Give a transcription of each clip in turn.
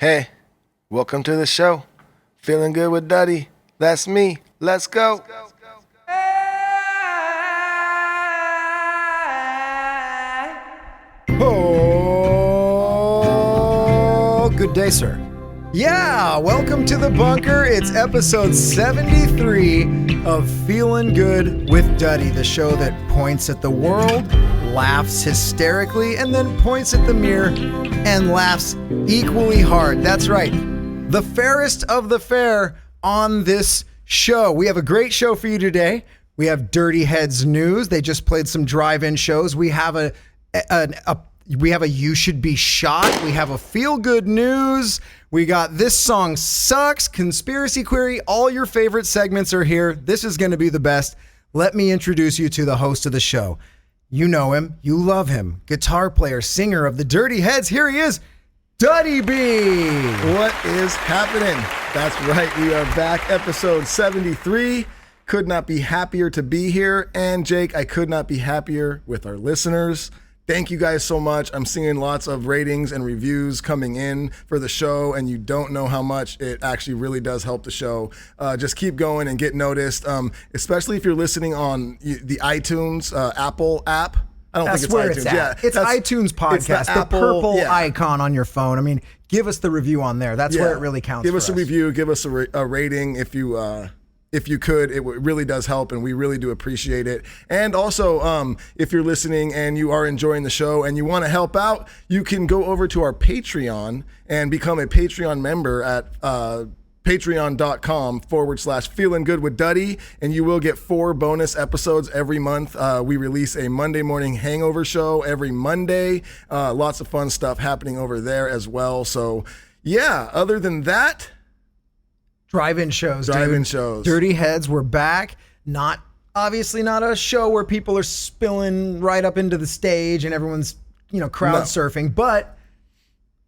Hey, welcome to the show. Feeling good with Duddy. That's me. Let's go. Oh, good day, sir. Yeah, welcome to the bunker. It's episode 73 of Feeling Good with Duddy, the show that points at the world, laughs hysterically, and then points at the mirror and laughs equally hard. That's right. The fairest of the fair on this show. We have a great show for you today. We have Dirty Heads news. They just played some drive-in shows. We have a You Should Be Shot. We have a Feel Good News. We got This Song Sucks, Conspiracy Query. All your favorite segments are here. This is going to be the best. Let me introduce you to the host of the show. You know him. You love him. Guitar player, singer of the Dirty Heads. Here he is, Duddy B. What is happening? That's right. We are back. Episode 73. Could not be happier to be here. And Jake, I could not be happier with our listeners. Thank you guys so much. I'm seeing lots of ratings and reviews coming in for the show, and you don't know how much it actually really does help the show. Just keep going and get noticed, especially if you're listening on the iTunes Apple app. I don't think it's where iTunes. It's at. Yeah, it's iTunes podcast, the Apple, purple icon on your phone. I mean, give us the review on there. That's where it really counts. Give us a review. Give us a rating if you could. It really does help, and we really do appreciate it. And also, if you're listening and you are enjoying the show and you want to help out, you can go over to our Patreon and become a Patreon member at patreon.com/feeling good with Duddy, and you will get 4 bonus episodes every month. We release a Monday morning hangover show every Monday. Lots of fun stuff happening over there as well. So yeah, other than that, drive-in shows. Dirty Heads, we're back. Obviously not a show where people are spilling right up into the stage and everyone's, crowd surfing, but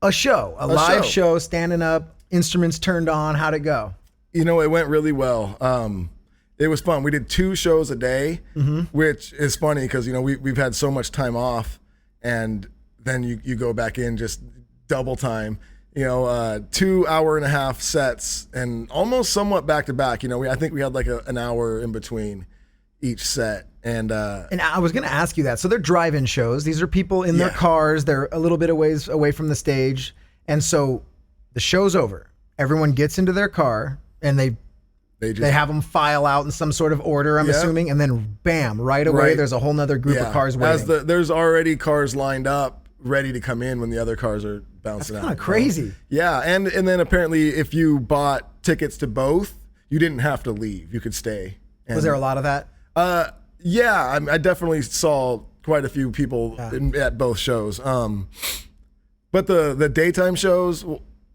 a live show, standing up, instruments turned on. How'd it go? It went really well. It was fun. We did 2 shows a day, which is funny because, we've had so much time off, and then you go back in just double time. 2 hour-and-a-half sets and almost somewhat back-to-back. I think we had like an hour in between each set. And I was going to ask you that. So they're drive-in shows. These are people in their cars. They're a little bit away from the stage. And so the show's over. Everyone gets into their car and they have them file out in some sort of order, I'm assuming. And then bam, right away, there's a whole nother group of cars waiting. There's already cars lined up ready to come in when the other cars are bouncing out. That's kind of crazy. Yeah, and then apparently if you bought tickets to both, you didn't have to leave. You could stay. Was there a lot of that? Yeah, I definitely saw quite a few people at both shows. But the daytime shows,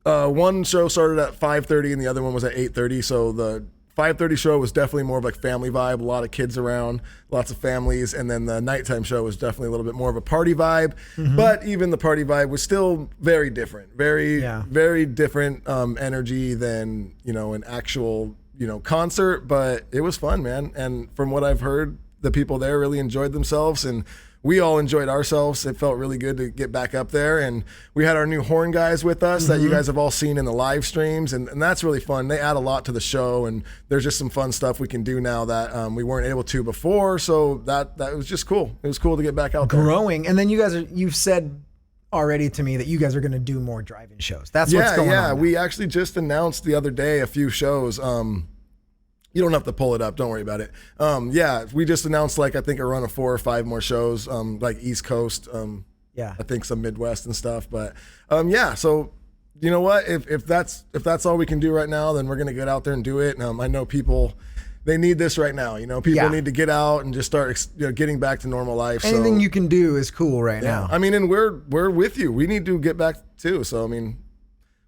one show started at 5:30 and the other one was at 8:30. So the 5:30 show was definitely more of like family vibe, a lot of kids around, lots of families, and then the nighttime show was definitely a little bit more of a party vibe. But even the party vibe was still very different, very different energy than an actual concert. But it was fun, man. And from what I've heard, the people there really enjoyed themselves, and we all enjoyed ourselves. It felt really good to get back up there. And we had our new horn guys with us that you guys have all seen in the live streams. And that's really fun. They add a lot to the show. And there's just some fun stuff we can do now that we weren't able to before. So that was just cool. It was cool to get back out there. Growing. And then you've said already to me that you guys are going to do more drive-in shows. That's what's going on. Yeah, we actually just announced the other day a few shows. You don't have to pull it up. Don't worry about it. We just announced I think a run of 4 or 5 more shows, like East Coast. I think some Midwest and stuff. But so you know what? If that's all we can do right now, then we're gonna get out there and do it. I know people, they need this right now. People need to get out and just start getting back to normal life. Anything you can do is cool right now. I mean, and we're with you. We need to get back too. So I mean,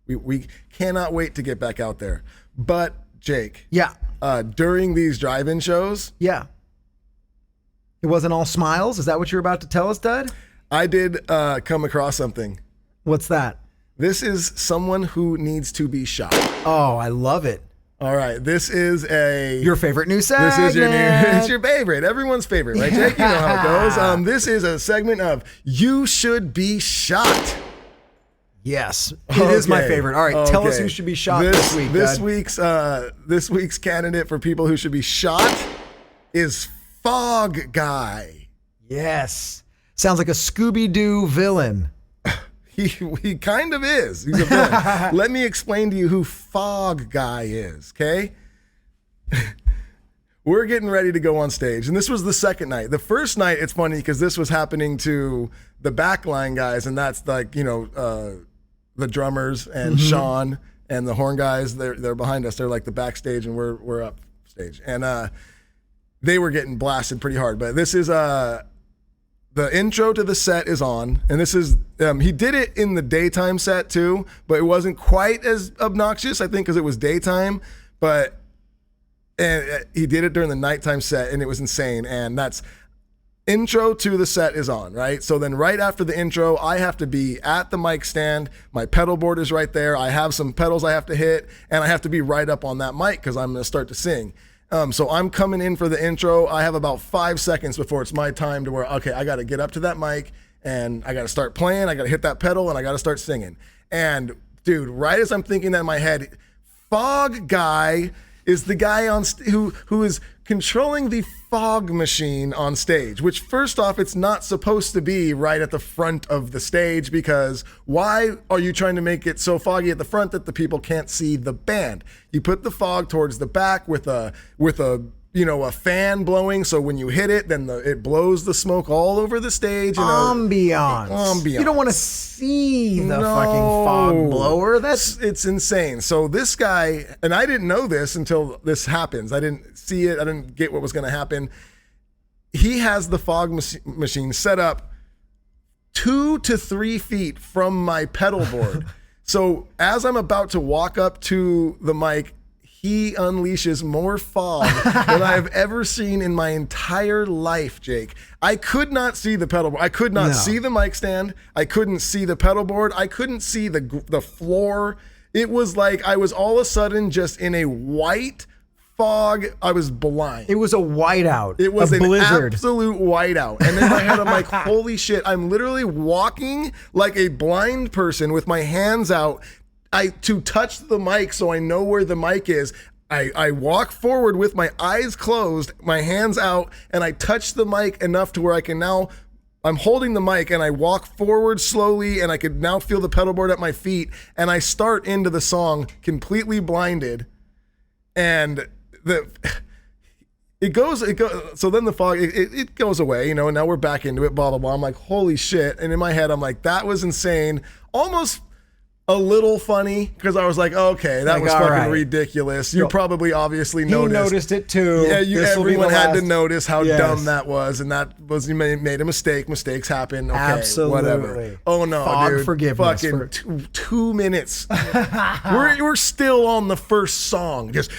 we cannot wait to get back out there. But Jake. Yeah. During these drive-in shows. Yeah. It wasn't all smiles? Is that what you're about to tell us, Dud? I did come across something. What's that? This is someone who needs to be shot. Oh, I love it. All right. This is your favorite new segment. This is it's your favorite. Everyone's favorite, right, Jake? You know how it goes. This is a segment of You Should Be Shot. Yes, it is my favorite. All right, tell us who should be shot this week. This week's candidate for people who should be shot is Fog Guy. Yes, sounds like a Scooby-Doo villain. He kind of is. He's a villain. Let me explain to you who Fog Guy is. Okay. We're getting ready to go on stage, and this was the second night. The first night, it's funny because this was happening to the backline guys, and that's like, the drummers and Sean and the horn guys. They're behind us. They're like the backstage, and we're up stage, and they were getting blasted pretty hard. But this is the intro to the set is on, and this is he did it in the daytime set too, but it wasn't quite as obnoxious, I think, because it was daytime, but. And he did it during the nighttime set, and it was insane. And that's intro to the set is on, right? So then right after the intro, I have to be at the mic stand. My pedal board is right there. I have some pedals I have to hit, and I have to be right up on that mic because I'm going to start to sing. So I'm coming in for the intro. I have about 5 seconds before it's my time to where, okay, I got to get up to that mic, and I got to start playing. I got to hit that pedal, and I got to start singing. And, dude, right as I'm thinking that in my head, Fog Guy is the guy on who is controlling the fog machine on stage, which first off, it's not supposed to be right at the front of the stage, because why are you trying to make it so foggy at the front that the people can't see the band? You put the fog towards the back with a fan blowing, so when you hit it, then it blows the smoke all over the stage. Ambiance. You don't want to see the fucking fog blower. It's insane. So this guy, and I didn't know this until this happens. I didn't see it. I didn't get what was going to happen. He has the fog machine set up 2 to 3 feet from my pedal board. So as I'm about to walk up to the mic, he unleashes more fog than I have ever seen in my entire life, Jake. I could not see the pedal board. I could not see the mic stand. I couldn't see the pedal board. I couldn't see the floor. It was like I was all of a sudden just in a white fog. I was blind. It was a whiteout. It was a blizzard. Absolute whiteout. And in my head, I'm like, holy shit. I'm literally walking like a blind person with my hands out to touch the mic so I know where the mic is. I walk forward with my eyes closed, my hands out, and I touch the mic enough to where I can now, I'm holding the mic, and I walk forward slowly, and I could now feel the pedal board at my feet, and I start into the song completely blinded. And it goes, so then the fog, it goes away, and now we're back into it, blah, blah, blah. I'm like, holy shit. And in my head, I'm like, that was insane. Almost a little funny, because I was like, okay, that was fucking ridiculous. You probably obviously noticed. He noticed it too. Yeah, everyone had to notice how dumb that was, and that was, you made a mistake. Mistakes happen. Okay, absolutely. Whatever. Oh no, fog dude. Forgiveness. Fucking 2 minutes. we're still on the first song. Just.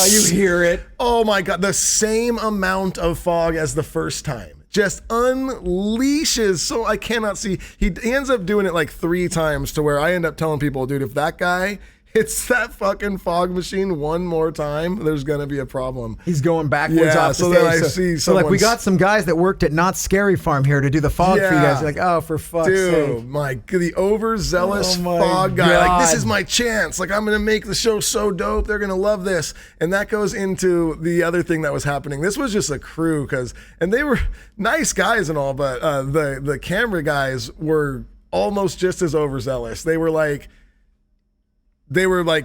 You hear it. Oh my God, the same amount of fog as the first time. Just unleashes. So I cannot see. He ends up doing it like 3 times to where I end up telling people, dude, if that guy hits that fucking fog machine one more time, there's going to be a problem. He's going backwards off the so stage. Then I see so like, we got some guys that worked at Not Scary Farm here to do the fog for you guys. You're like, oh, for fuck's sake. The overzealous fog guy. Like, this is my chance. Like, I'm going to make the show so dope. They're going to love this. And that goes into the other thing that was happening. This was just a crew, and they were nice guys and all, but the camera guys were almost just as overzealous. They were like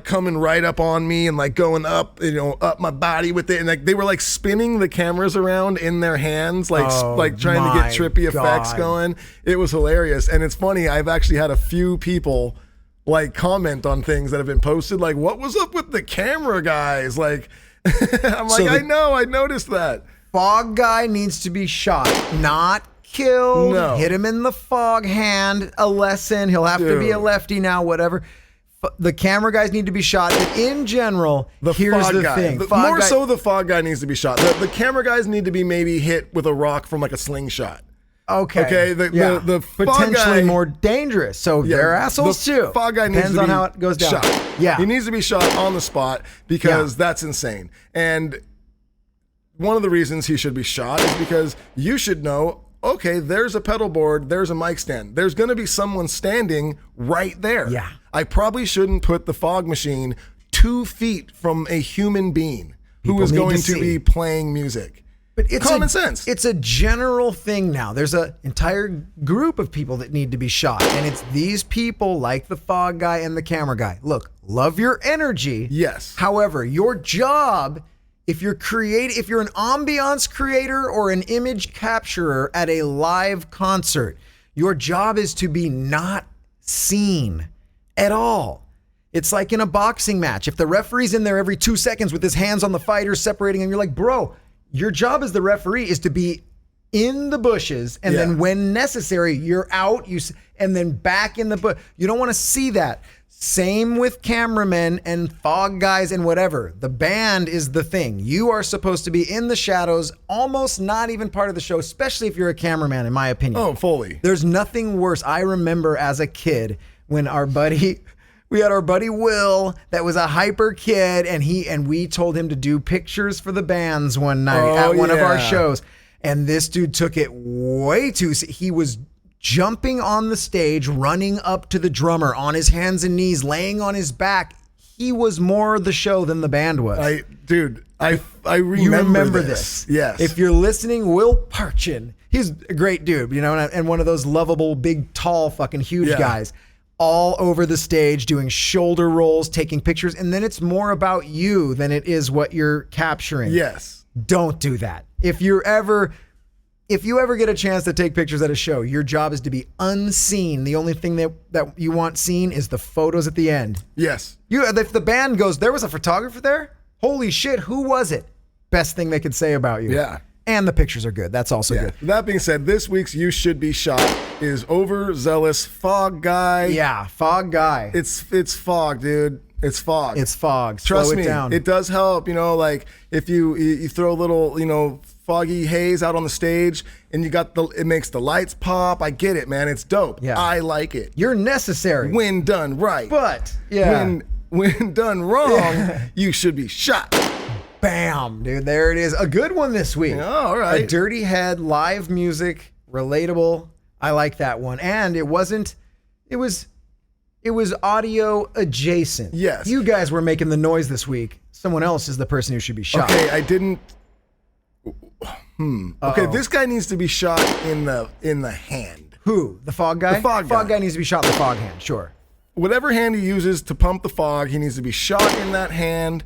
coming right up on me and like going up, up my body with it. And like, they were like spinning the cameras around in their hands, like trying to get trippy effects going. It was hilarious. And it's funny, I've actually had a few people like comment on things that have been posted. Like, what was up with the camera guys? Like, I'm like, I know, I noticed that. Fog guy needs to be shot, not killed. No. Hit him in the fog hand, a lesson. He'll have to be a lefty now, whatever. The camera guys need to be shot. But in general, here's the thing. The fog guy needs to be shot. The camera guys need to be maybe hit with a rock from like a slingshot. Okay. The potentially fog guy, more dangerous. So they're assholes too. Fog guy needs Depends on how it goes down. Shot. Yeah. He needs to be shot on the spot because that's insane. And one of the reasons he should be shot is because you should know okay, there's a pedal board, there's a mic stand. There's going to be someone standing right there. Yeah. I probably shouldn't put the fog machine 2 feet from a human being who is going to be playing music. But it's common sense. It's a general thing now. There's an entire group of people that need to be shot. And it's these people like the fog guy and the camera guy. Look, love your energy. Yes. However, your job, if you're an ambiance creator or an image capturer at a live concert, your job is to be not seen at all. It's like in a boxing match. If the referee's in there every 2 seconds with his hands on the fighters separating, and you're like, bro, your job as the referee is to be in the bushes, and then when necessary, you're out, and then back in the bush. You don't want to see that. Same with cameramen and fog guys and whatever. The band is the thing. You are supposed to be in the shadows, almost not even part of the show, especially if you're a cameraman, in my opinion. Oh, fully. There's nothing worse. I remember as a kid when we had our buddy Will that was a hyper kid, and we told him to do pictures for the bands one night at one of our shows. And this dude took it way too. He was jumping on the stage, running up to the drummer on his hands and knees, laying on his back. He was more the show than the band was. I remember You remember this. Yes. If you're listening, Will Parchin, he's a great dude, and one of those lovable, big, tall, fucking huge guys. All over the stage doing shoulder rolls, taking pictures, and then it's more about you than it is what you're capturing. Yes. Don't do that. If you ever get a chance to take pictures at a show, your job is to be unseen. The only thing that you want seen is the photos at the end. Yes. If the band goes, there was a photographer there? Holy shit, who was it? Best thing they could say about you. Yeah. And the pictures are good. That's also good. That being said, this week's You Should Be Shot is overzealous fog guy. Yeah, fog guy. It's fog, dude. It's fog. It's fog. Trust Slow me, it down. it does help. Like if you throw a little, foggy haze out on the stage, and it makes the lights pop. I get it, man. It's dope. Yeah. I like it. You're necessary. When done right. But when done wrong, you should be shot. Bam, dude. There it is. A good one this week. Oh, all right. A Dirty Head, live music, relatable. I like that one. And it was audio adjacent. Yes. You guys were making the noise this week. Someone else is the person who should be shot. Okay, I didn't. Okay, this guy needs to be shot in the hand. Who? The fog guy? The fog guy. Fog guy needs to be shot in the fog hand, sure. Whatever hand he uses to pump the fog, he needs to be shot in that hand.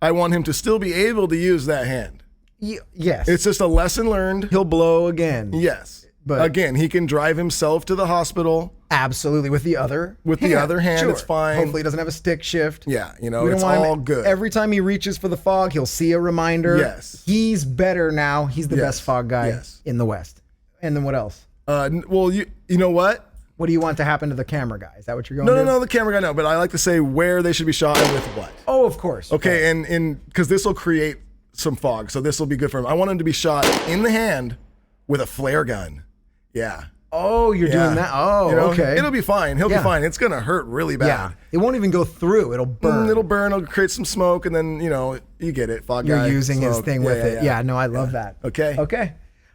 I want him to still be able to use that hand. Yes. It's just a lesson learned. He'll blow again. Yes. But again, he can drive himself to the hospital. Absolutely. With the other hand, sure. it's fine. Hopefully he doesn't have a stick shift. Yeah, it's all good. Every time he reaches for the fog, he'll see a reminder. Yes. He's better now. He's the best fog guy in the West. And then what else? Well, you know what? What do you want to happen to the camera guy? Is that what you're going to do? No, the camera guy, no. But I like to say where they should be shot and with what. Oh, of course. Okay, and because this will create some fog, so this will be good for him. I want him to be shot in the hand with a flare gun. Yeah. Oh, you're doing that? Oh, okay. It'll be fine. He'll be fine. It's going to hurt really bad. Yeah. It won't even go through. It'll burn. It'll burn. It'll create some smoke, and then, you get it. Fog guy. You're using his smoke. thing with it. Yeah, no, I love that. Okay.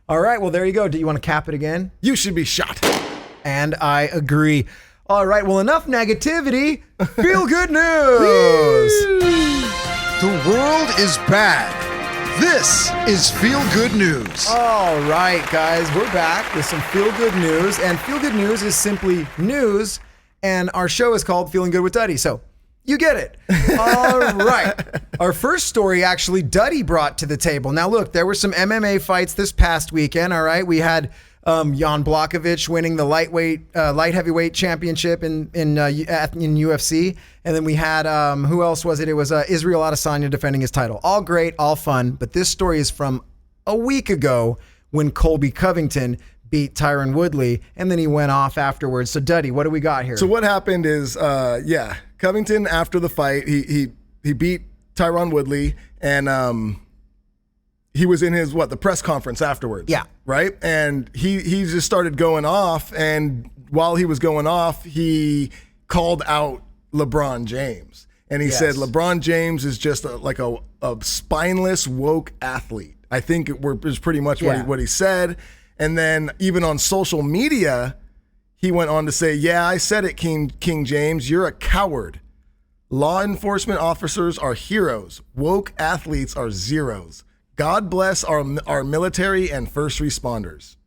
All right, well, there you go. Do you want to cap it again? You should be shot. And I agree. All right, well, enough negativity. Feel good news. The world is bad. This is Feel Good News. All right, guys, we're back with some Feel Good News. And Feel Good News is simply news. And our show is called Feeling Good with Duddy. So you get it. All right. Our first story, actually, Duddy brought to the table. Now, look, there were some MMA fights this past weekend. All right. We had Jan Blachowicz winning the light heavyweight championship in UFC. And then we had, who else was it? It was Israel Adesanya defending his title. All great, all fun. But this story is from a week ago when Colby Covington beat Tyron Woodley, and then he went off afterwards. So, Duddy, what do we got here? So what happened is, Covington, after the fight, he beat Tyron Woodley, and he was in his, the press conference afterwards. Yeah. Right? And he just started going off, and while he was going off, he called out LeBron James. And he said, LeBron James is just a spineless, woke athlete. I think is pretty much what he said. And then even on social media, he went on to say, yeah, I said it, King James, you're a coward. Law enforcement officers are heroes. Woke athletes are zeros. God bless our military and first responders.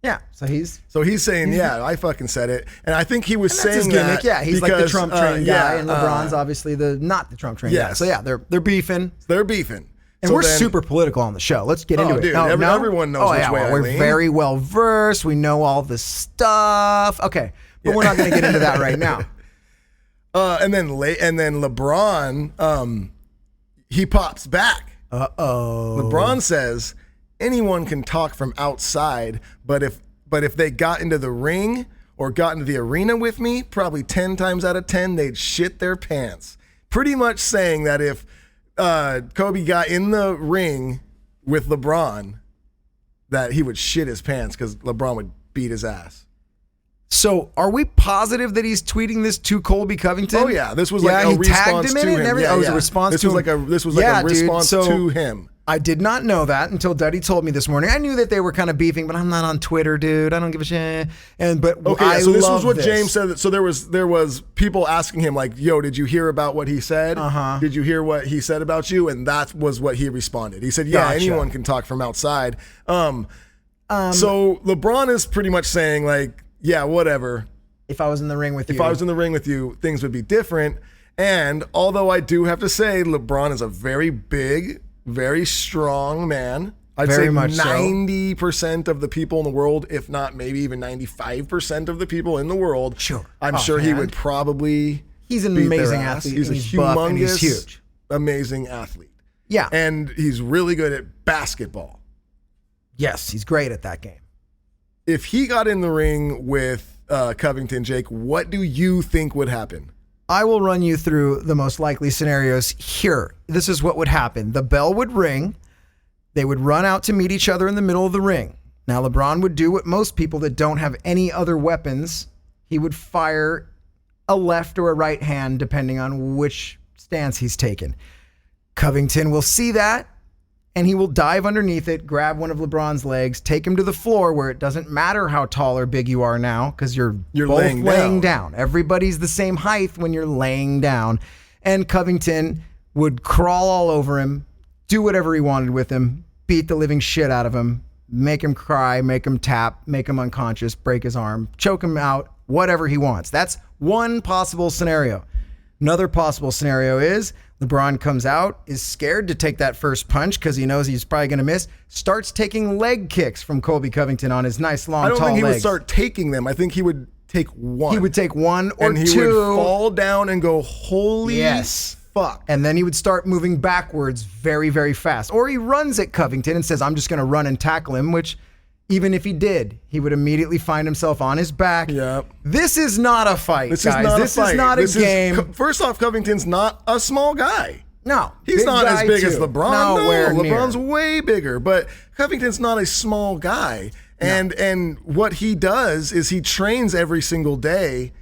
Yeah, so he's saying, yeah, I fucking said it. And I think he was saying his gimmick. that. Yeah, he's because, like the Trump train guy, yeah, and LeBron's obviously not the Trump train guy. yes. So yeah, they're beefing. They're beefing. And we're super political on the show. Let's get into it. Dude, everyone knows which way I we're lean. very well versed. We know all the stuff. Okay, but we're not going to get into that right now. And then LeBron, he pops back. LeBron says anyone can talk from outside, but if they got into the ring or got into the arena with me, probably 10 times out of 10 they'd shit their pants. Pretty much saying that if Kobe got in the ring with LeBron, that he would shit his pants because LeBron would beat his ass. So are we positive that he's tweeting this to Colby Covington? Oh yeah, this was like a response to him. Yeah, it was a response to him. This was like a response to him. I did not know that until Duddy told me this morning. I knew that they were kind of beefing, but I'm not on Twitter, dude. I don't give a shit. So this was what James said. So there was people asking him like, "Yo, did you hear about what he said? Did you hear what he said about you?" And that was what he responded. He said, "Yeah, anyone can talk from outside." So LeBron is pretty much saying like, "Yeah, whatever. If I was in the ring with you, things would be different." And although I do have to say, LeBron is a very big, very strong man. I'd say 90% of the people in the world, if not maybe even 95% of the people in the world, I'm sure he would probably. He's an amazing athlete. He's a humongous, he's huge, amazing athlete. Yeah, and he's really good at basketball. Yes, he's great at that game. If he got in the ring with Covington, Jake, what do you think would happen? I will run you through the most likely scenarios here. This is what would happen. The bell would ring. They would run out to meet each other in the middle of the ring. Now, LeBron would do what most people that don't have any other weapons. He would fire a left or a right hand, depending on which stance he's taken. Covington will see that, and he will dive underneath it, grab one of LeBron's legs, take him to the floor where it doesn't matter how tall or big you are now because you're both laying down. Everybody's the same height when you're laying down. And Covington would crawl all over him, do whatever he wanted with him, beat the living shit out of him, make him cry, make him tap, make him unconscious, break his arm, choke him out, whatever he wants. That's one possible scenario. Another possible scenario is LeBron comes out, is scared to take that first punch because he knows he's probably going to miss, starts taking leg kicks from Colby Covington on his nice, long, tall legs. I don't think he would start taking them. I think he would take one. He would take one or two. And he would fall down and go, holy fuck. And then he would start moving backwards very, very fast. Or he runs at Covington and says, I'm just going to run and tackle him, which even if he did, he would immediately find himself on his back. Yep. This is not a fight, guys. This is not a game. First off, Covington's not a small guy. No. He's not as big as LeBron. Nowhere near. LeBron's way bigger, but Covington's not a small guy. And what he does is he trains every single day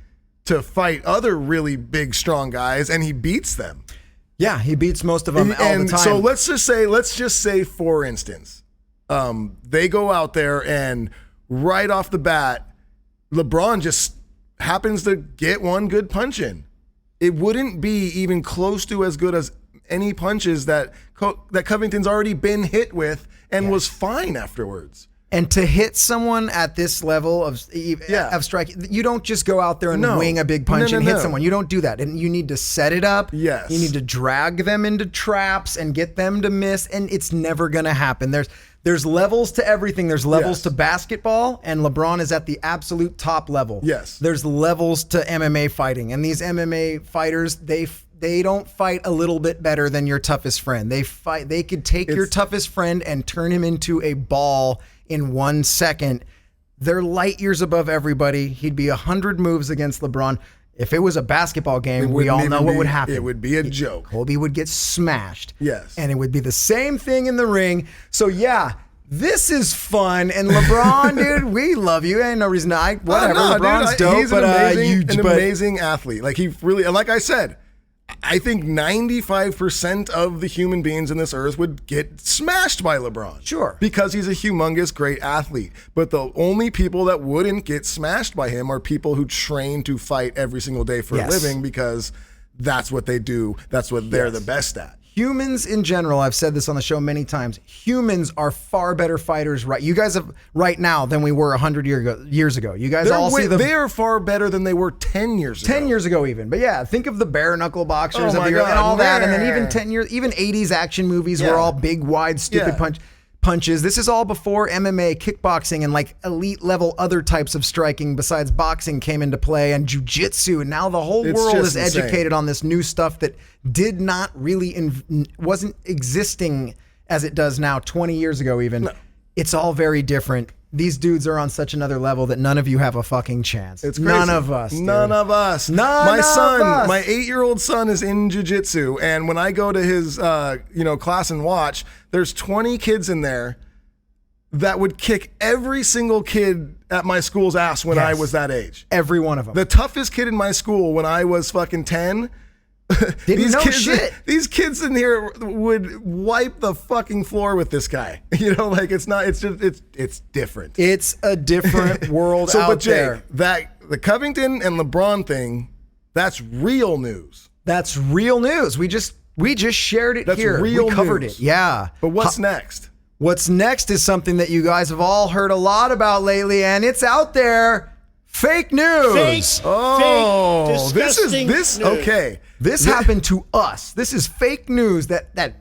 to fight other really big, strong guys, and he beats them. Yeah, he beats most of them all the time. So let's just say, for instance, they go out there and right off the bat, LeBron just happens to get one good punch in. It wouldn't be even close to as good as any punches that Covington's already been hit with and was fine afterwards. And to hit someone at this level of striking, you don't just go out there and wing a big punch and hit someone. You don't do that. And you need to set it up. Yes. You need to drag them into traps and get them to miss. And it's never going to happen. There's levels to everything. There's levels to basketball, and LeBron is at the absolute top level. Yes. There's levels to MMA fighting. And these MMA fighters, they don't fight a little bit better than your toughest friend. They could take your toughest friend and turn him into a ball in 1 second. They're light years above everybody. He'd be 100 moves against LeBron. If it was a basketball game, we all know what would happen. It would be a joke. Colby would get smashed. Yes. And it would be the same thing in the ring. So yeah, this is fun. And LeBron, dude, we love you. Ain't no reason LeBron's dope. He's an amazing athlete. Like he really, like I said, I think 95% of the human beings in this earth would get smashed by LeBron. Sure. Because he's a humongous, great athlete. But the only people that wouldn't get smashed by him are people who train to fight every single day for a living, because that's what they do. That's what they're the best at. Humans in general, I've said this on the show many times, humans are far better fighters you guys have right now than we were 100 years ago. You guys they are far better than they were 10 years ago. 10 years ago even. But yeah, think of the bare knuckle boxers and all that. And then even 10 years, even 80s action movies were all big, wide, stupid punches. This is all before MMA, kickboxing, and like elite level other types of striking besides boxing came into play, and jiu-jitsu. And now the whole world is educated on this new stuff that did not really, wasn't existing as it does now 20 years ago even. No. It's all very different. These dudes are on such another level that none of you have a fucking chance. It's crazy. None of us. Dude. None of us. My 8-year-old son is in jiu-jitsu, and when I go to his class and watch, there's 20 kids in there that would kick every single kid at my school's ass when I was that age. Every one of them. The toughest kid in my school when I was fucking 10 These kids in here would wipe the fucking floor with this guy. It's different. It's a different world out there. The Covington and LeBron thing, that's real news. That's real news. We just shared it here. That's real we covered news. It. Yeah. But what's next? What's next is something that you guys have all heard a lot about lately, and it's out there. Fake news. Fake, disgusting this. News. Okay. This happened to us. This is fake news that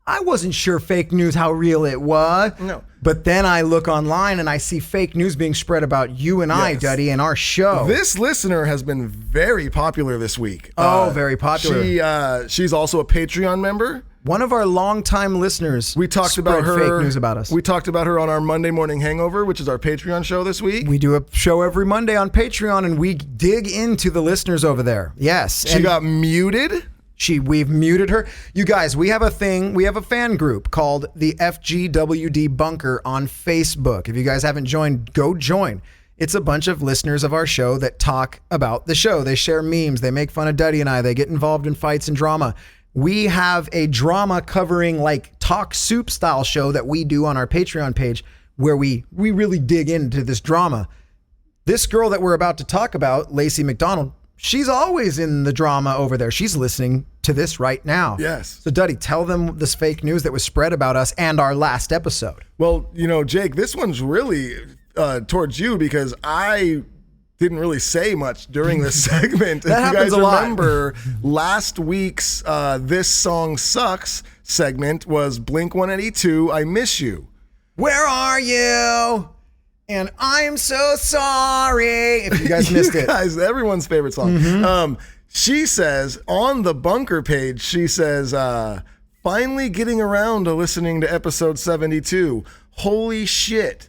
I wasn't sure fake news how real it was. No. But then I look online and I see fake news being spread about you and I, Duddy, and our show. This listener has been very popular this week. Very popular. She's also a Patreon member. One of our longtime listeners. We talked about her. Fake news about us. We talked about her on our Monday Morning Hangover, which is our Patreon show this week. We do a show every Monday on Patreon, and we dig into the listeners over there. Yes. She got muted. We've muted her. You guys, we have a thing. We have a fan group called the FGWD Bunker on Facebook. If you guys haven't joined, go join. It's a bunch of listeners of our show that talk about the show. They share memes. They make fun of Duddy and I. They get involved in fights and drama. We have a drama covering like talk soup style show that we do on our Patreon page where we really dig into this drama. This girl that we're about to talk about, Lacey McDonald, she's always in the drama over there. She's listening to this right now. Yes. So Duddy, tell them this fake news that was spread about us and our last episode. Well, Jake, this one's really towards you because I didn't really say much during this segment. That if you guys happens a lot. remember, last week's This Song Sucks segment was Blink-182, I Miss You. Where are you? And I'm so sorry. If you guys missed it. Guys, everyone's favorite song. Mm-hmm. She says, on the Bunker page, she says, finally getting around to listening to episode 72. Holy shit.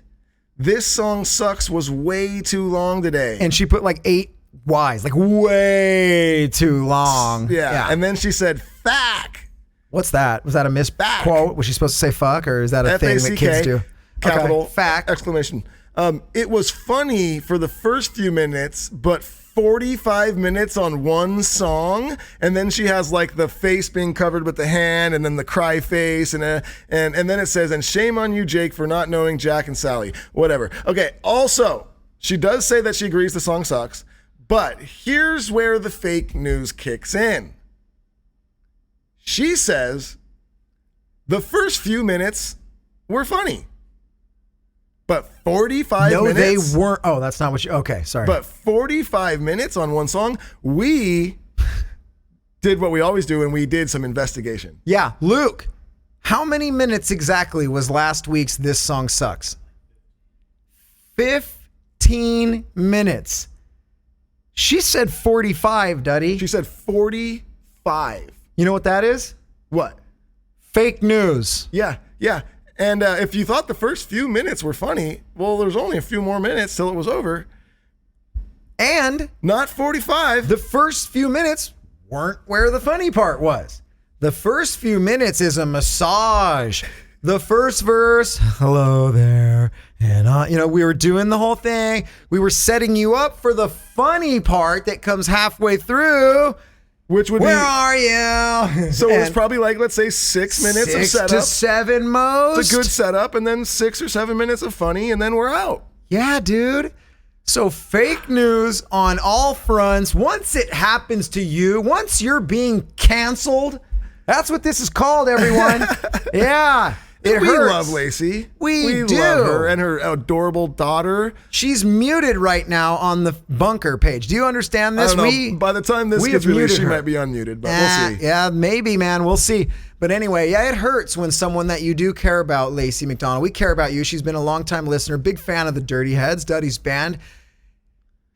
This song sucks was way too long today. And she put like 8 Y's, like way too long. Yeah. And then she said, "Fack." What's that? Was that a misquote? Was she supposed to say fuck, or is that a thing that kids do? Capital fact. Exclamation. It was funny for the first few minutes, but 45 minutes on one song, and then she has like the face being covered with the hand, and then the cry face, and then it says, "And shame on you, Jake, for not knowing Jack and Sally." Whatever. Okay. Also, she does say that she agrees the song sucks, but here's where the fake news kicks in. She says the first few minutes were funny. But 45 minutes. No, they weren't. Oh, that's not what you. Okay, sorry. But 45 minutes on one song, we did what we always do, and we did some investigation. Yeah. Luke, how many minutes exactly was last week's This Song Sucks? 15 minutes. She said 45, Duddy. She said 45. You know what that is? What? Fake news. Yeah. And if you thought the first few minutes were funny, well, there's only a few more minutes till it was over. And not 45. The first few minutes weren't where the funny part was. The first few minutes is a massage. The first verse, hello there. And, we were doing the whole thing. We were setting you up for the funny part that comes halfway through Which would Where be, are you? so it was probably like, let's say 6 minutes of 6 setup. to 7 most. It's a good setup, and then 6 or 7 minutes of funny, and then we're out. Yeah, dude. So fake news on all fronts. Once it happens to you, once you're being canceled, that's what this is called, everyone. Yeah. It We hurts. love Lacey. We do. love her and her adorable daughter. She's muted right now on the bunker page. Do you understand I this? don't know. By the time this we gets have released, muted she her. might be unmuted, but we'll see. Yeah, maybe, man. We'll see. But anyway, yeah, it hurts when someone that you do care about, Lacey McDonald. We care about you. She's been a longtime listener, big fan of the Dirty Heads, Duddy's band.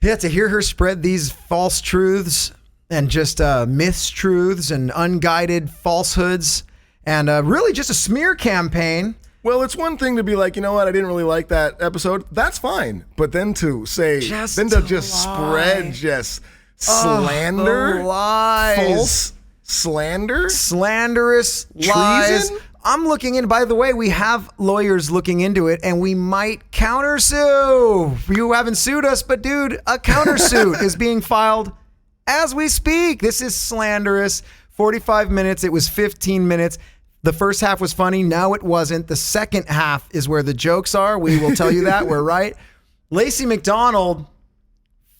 Yeah, to hear her spread these false truths and just mistruths and unguided falsehoods and really just a smear campaign. Well, it's one thing to be like, you know what, I didn't really like that episode. That's fine. But then to say, Just then to to just lie. spread just slander, The lies. false slander. Slanderous lies. Treason? I'm looking in. By the way, we have lawyers looking into it, and we might countersue. You haven't sued us, but dude, a countersuit is being filed as we speak. This is slanderous. 45 minutes. It was 15 minutes. The first half was funny. Now it wasn't. The second half is where the jokes are. We will tell you that. We're right. Lacey McDonald,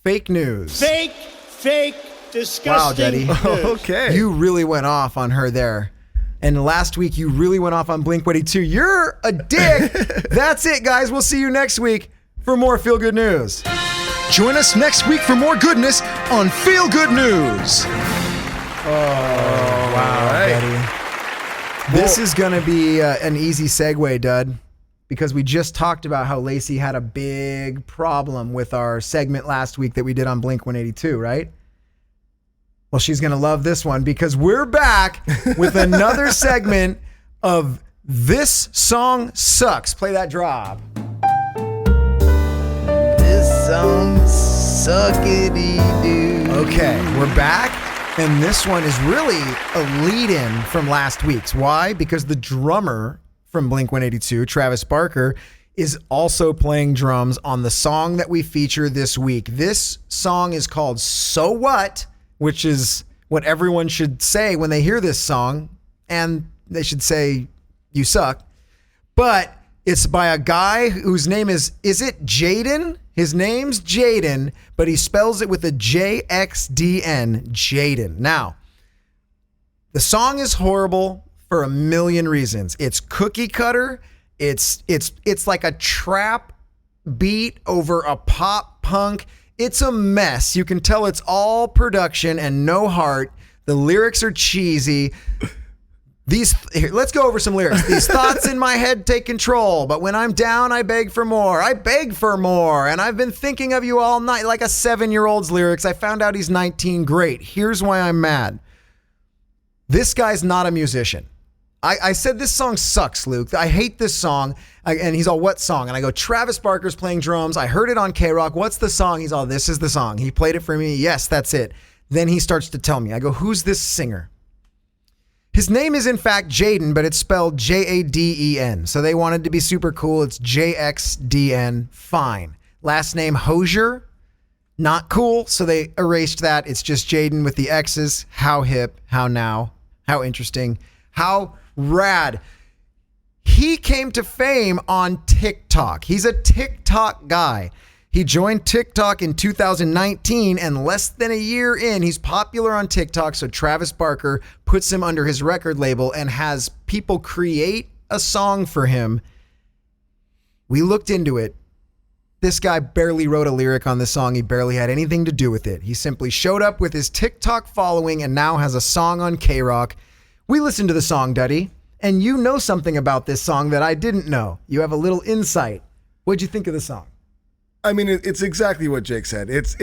fake news. Fake, disgusting. Wow, Duddy. news. Okay. You really went off on her there. And last week, you really went off on Blink-182. You're a dick. That's it, guys. We'll see you next week for more Feel Good News. Join us next week for more goodness on Feel Good News. Wow, Duddy. This is going to be an easy segue, Dud, because we just talked about how Lacey had a big problem with our segment last week that we did on Blink-182, right? Well, she's going to love this one because we're back with another segment of This Song Sucks. Play that drop. This song suckity-doo. Okay, we're back. And this one is really a lead-in from last week's. Why? Because the drummer from Blink-182, Travis Barker, is also playing drums on the song that we feature this week. This song is called So What, which is what everyone should say when they hear this song. And they should say, you suck. But it's by a guy whose name is it Jxdn? His name's Jxdn, but he spells it with a Jxdn, Jxdn. Now, the song is horrible for a million reasons. It's cookie cutter. It's like a trap beat over a pop punk. It's a mess. You can tell it's all production and no heart. The lyrics are cheesy. Here, let's go over some lyrics. These thoughts in my head take control, but when I'm down, I beg for more. I beg for more, and I've been thinking of you all night, like a 7-year-old's lyrics. I found out he's 19. Great. Here's why I'm mad. This guy's not a musician. I said this song sucks, Luke. I hate this song. And he's all, what song? And I go, Travis Barker's playing drums. I heard it on K-Rock. What's the song? He's all, this is the song. He played it for me. Yes, that's it. Then he starts to tell me. I go, who's this singer? His name is in fact Jxdn, but it's spelled Jaden. So they wanted to be super cool. It's Jxdn. Fine. Last name Hosier. Not cool. So they erased that. It's just Jxdn with the X's. How hip. How now. How interesting. How rad. He came to fame on TikTok. He's a TikTok guy. He joined TikTok in 2019, and less than a year in, he's popular on TikTok. So Travis Barker puts him under his record label and has people create a song for him. We looked into it. This guy barely wrote a lyric on the song. He barely had anything to do with it. He simply showed up with his TikTok following and now has a song on K-Rock. We listened to the song, Duddy, and you know something about this song that I didn't know. You have a little insight. What'd you think of the song? I mean, it's exactly what Jake said. It's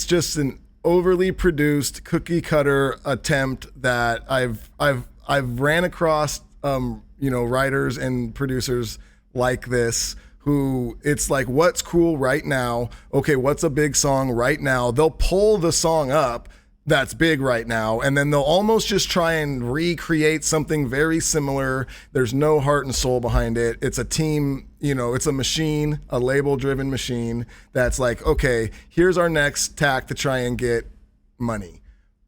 just an overly produced cookie cutter attempt that I've ran across, writers and producers like this who it's like, what's cool right now? Okay, what's a big song right now? They'll pull the song up that's big right now, and then they'll almost just try and recreate something very similar. There's no heart and soul behind it. It's a team, it's a machine, a label-driven machine that's like, okay, here's our next tack to try and get money.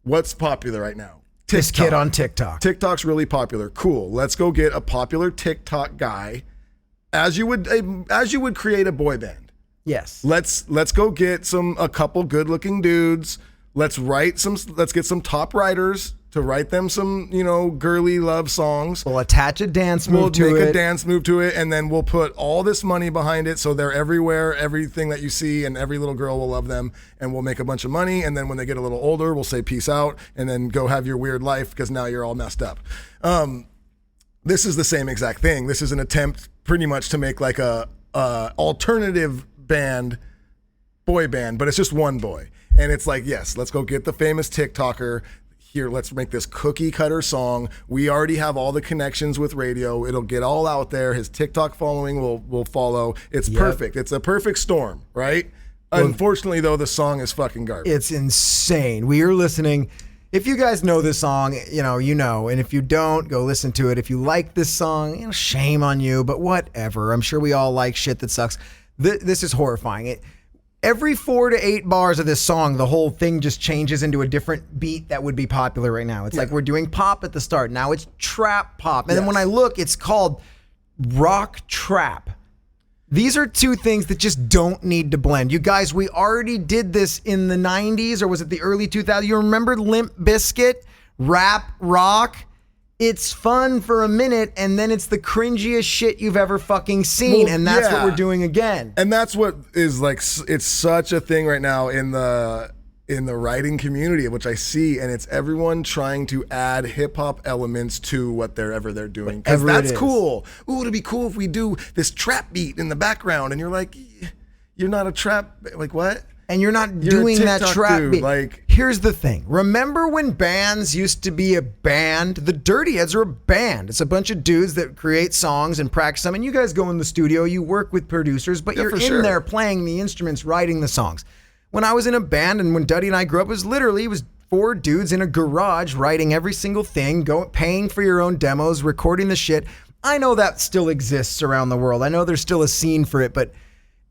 What's popular right now? This kid on TikTok. TikTok's really popular. Cool. Let's go get a popular TikTok guy, as you would create a boy band. Yes. Let's go get a couple good-looking dudes. Let's get some top writers to write them some, girly love songs. We'll attach a dance move to it. We'll make a dance move to it, and then we'll put all this money behind it so they're everywhere, everything that you see, and every little girl will love them, and we'll make a bunch of money, and then when they get a little older, we'll say peace out, and then go have your weird life because now you're all messed up. This is the same exact thing. This is an attempt pretty much to make like a alternative band, boy band, but it's just one boy. And it's like, yes, let's go get the famous TikToker. Here, let's make this cookie cutter song. We already have all the connections with radio. It'll get all out there. His TikTok following will follow. It's perfect. It's a perfect storm, right? Well, unfortunately, though, the song is fucking garbage. It's insane. We are listening. If you guys know this song, you know. And if you don't, go listen to it. If you like this song, shame on you, but whatever. I'm sure we all like shit that sucks. This is horrifying. Every 4 to 8 bars of this song, the whole thing just changes into a different beat that would be popular right now. It's like we're doing pop at the start. Now it's trap pop. And then when I look, it's called rock trap. These are two things that just don't need to blend. You guys, we already did this in the 90s, or was it the early 2000s? You remember Limp Bizkit? Rap, rock? It's fun for a minute, and then it's the cringiest shit you've ever fucking seen, and that's what we're doing again. And that's what is like, it's such a thing right now in the writing community, which I see, and it's everyone trying to add hip hop elements to whatever they're doing. Because that's cool. Ooh, it'd be cool if we do this trap beat in the background, and you're like, you're not a trap, like what? And you're not doing that trap beat. Like, here's the thing. Remember when bands used to be a band? The Dirty Heads are a band. It's a bunch of dudes that create songs and practice them. And you guys go in the studio, you work with producers, but you're in there playing the instruments, writing the songs. When I was in a band and when Duddy and I grew up, it was 4 dudes in a garage writing every single thing, paying for your own demos, recording the shit. I know that still exists around the world. I know there's still a scene for it, but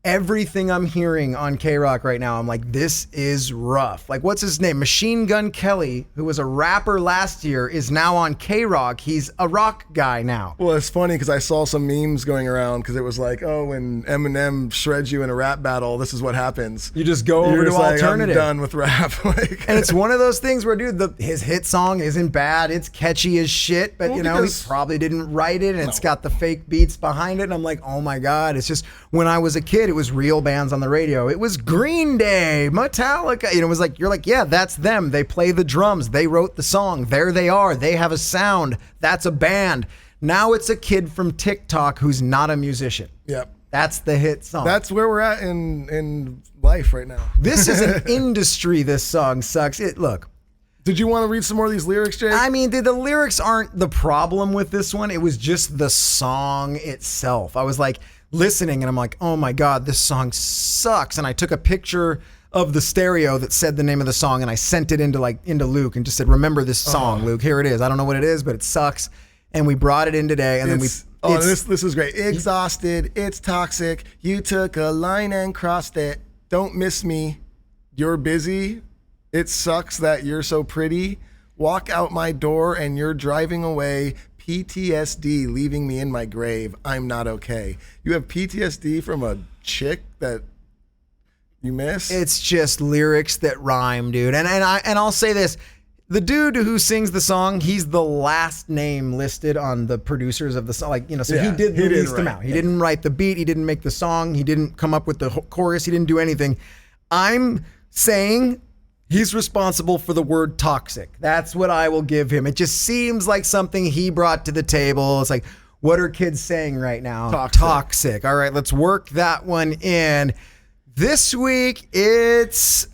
everything I'm hearing on K-Rock right now, I'm like, this is rough. Like, what's his name? Machine Gun Kelly, who was a rapper last year, is now on K-Rock. He's a rock guy now. Well, it's funny because I saw some memes going around because it was like, oh, when Eminem shreds you in a rap battle, this is what happens. You just go over to alternative. I'm done with rap. And it's one of those things where, dude, his hit song isn't bad. It's catchy as shit, but, he probably didn't write it, and it's got the fake beats behind it. And I'm like, oh my God. It's just, when I was a kid, it was real bands on the radio. It was Green Day, Metallica. It was like, you're like, yeah, that's them. They play the drums. They wrote the song. There they are. They have a sound. That's a band. Now it's a kid from TikTok who's not a musician. Yep. That's the hit song. That's where we're at in life right now. This is an industry. This song sucks. Look. Did you want to read some more of these lyrics, Jake? I mean, the lyrics aren't the problem with this one. It was just the song itself. I was like, listening, and I'm like, oh my God, this song sucks. And I took a picture of the stereo that said the name of the song, and I sent it into Luke and just said, remember this song, Luke. Here it is. I don't know what it is, but it sucks. And we brought it in today, and this is great. Exhausted, it's toxic. You took a line and crossed it. Don't miss me. You're busy. It sucks that you're so pretty. Walk out my door and you're driving away. PTSD leaving me in my grave. I'm not okay. You have PTSD from a chick that you miss? It's just lyrics that rhyme, dude. And I'll say this. The dude who sings the song, he's the last name listed on the producers of the song. So he did release them out. He didn't write the beat. He didn't make the song. He didn't come up with the chorus. He didn't do anything. I'm saying he's responsible for the word toxic. That's what I will give him. It just seems like something he brought to the table. It's like, what are kids saying right now? Toxic. All right, let's work that one in. This week, this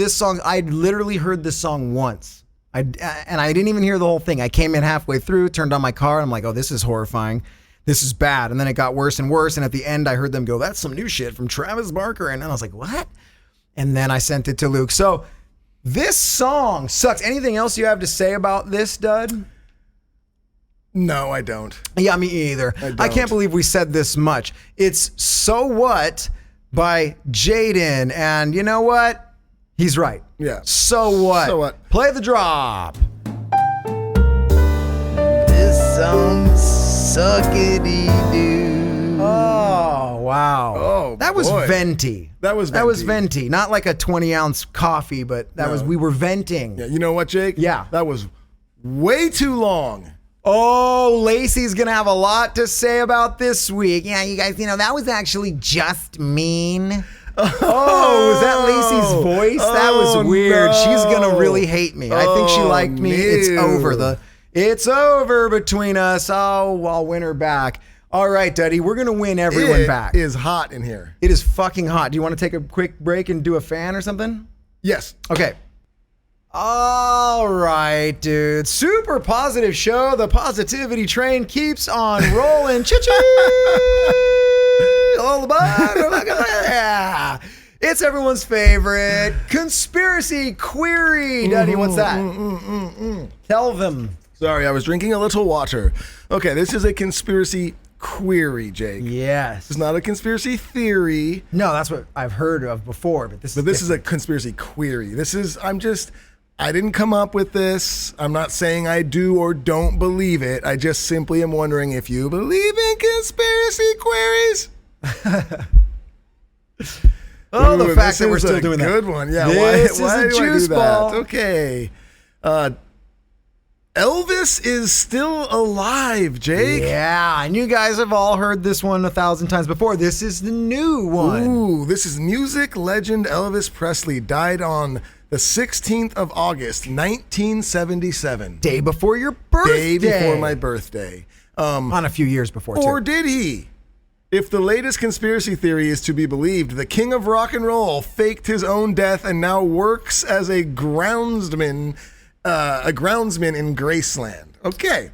song, I'd literally heard this song once. And I didn't even hear the whole thing. I came in halfway through, turned on my car, and I'm like, oh, this is horrifying. This is bad. And then it got worse and worse. And at the end, I heard them go, that's some new shit from Travis Barker. And I was like, what? And then I sent it to Luke. So this song sucks. Anything else you have to say about this, Dud? No, I don't. Yeah, me either. I can't believe we said this much. It's So What by Jxdn. And you know what? He's right. Yeah. So what? So what? Play the drop. This song suckity-doo. Oh, wow. Oh, that was boy. venti. That was venti. Not like a 20-ounce coffee, but we were venting. Yeah, you know what, Jake? Yeah. That was way too long. Oh, Lacey's going to have a lot to say about this week. Yeah, you guys, that was actually just mean. Oh, was that Lacey's voice? That was weird. No. She's going to really hate me. I think she liked me. No. It's over. It's over between us. Oh, I'll win her back. All right, Duddy, we're going to win everyone back. It is hot in here. It is fucking hot. Do you want to take a quick break and do a fan or something? Yes. Okay. All right, dude. Super positive show. The positivity train keeps on rolling. Choo-choo! All about. Yeah. It's everyone's favorite conspiracy query. Duddy, what's that? Tell them. Sorry, I was drinking a little water. Okay, this is a conspiracy query, Jake. Yes. It's not a conspiracy theory. No, that's what I've heard of before, but this is a conspiracy query. I didn't come up with this. I'm not saying I do or don't believe it. I just simply am wondering if you believe in conspiracy queries. Oh, the fact that we're still doing that. Good one. Yeah. This why is a do I do juice that? ball. Okay. Elvis is still alive, Jake. Yeah, and you guys have all heard this one 1,000 times before. This is the new one. Ooh, this is music legend Elvis Presley died on the 16th of August, 1977. Day before your birthday. Day before my birthday. On a few years before, too. Or did he? If the latest conspiracy theory is to be believed, the king of rock and roll faked his own death and now works as a groundsman in Graceland. Okay.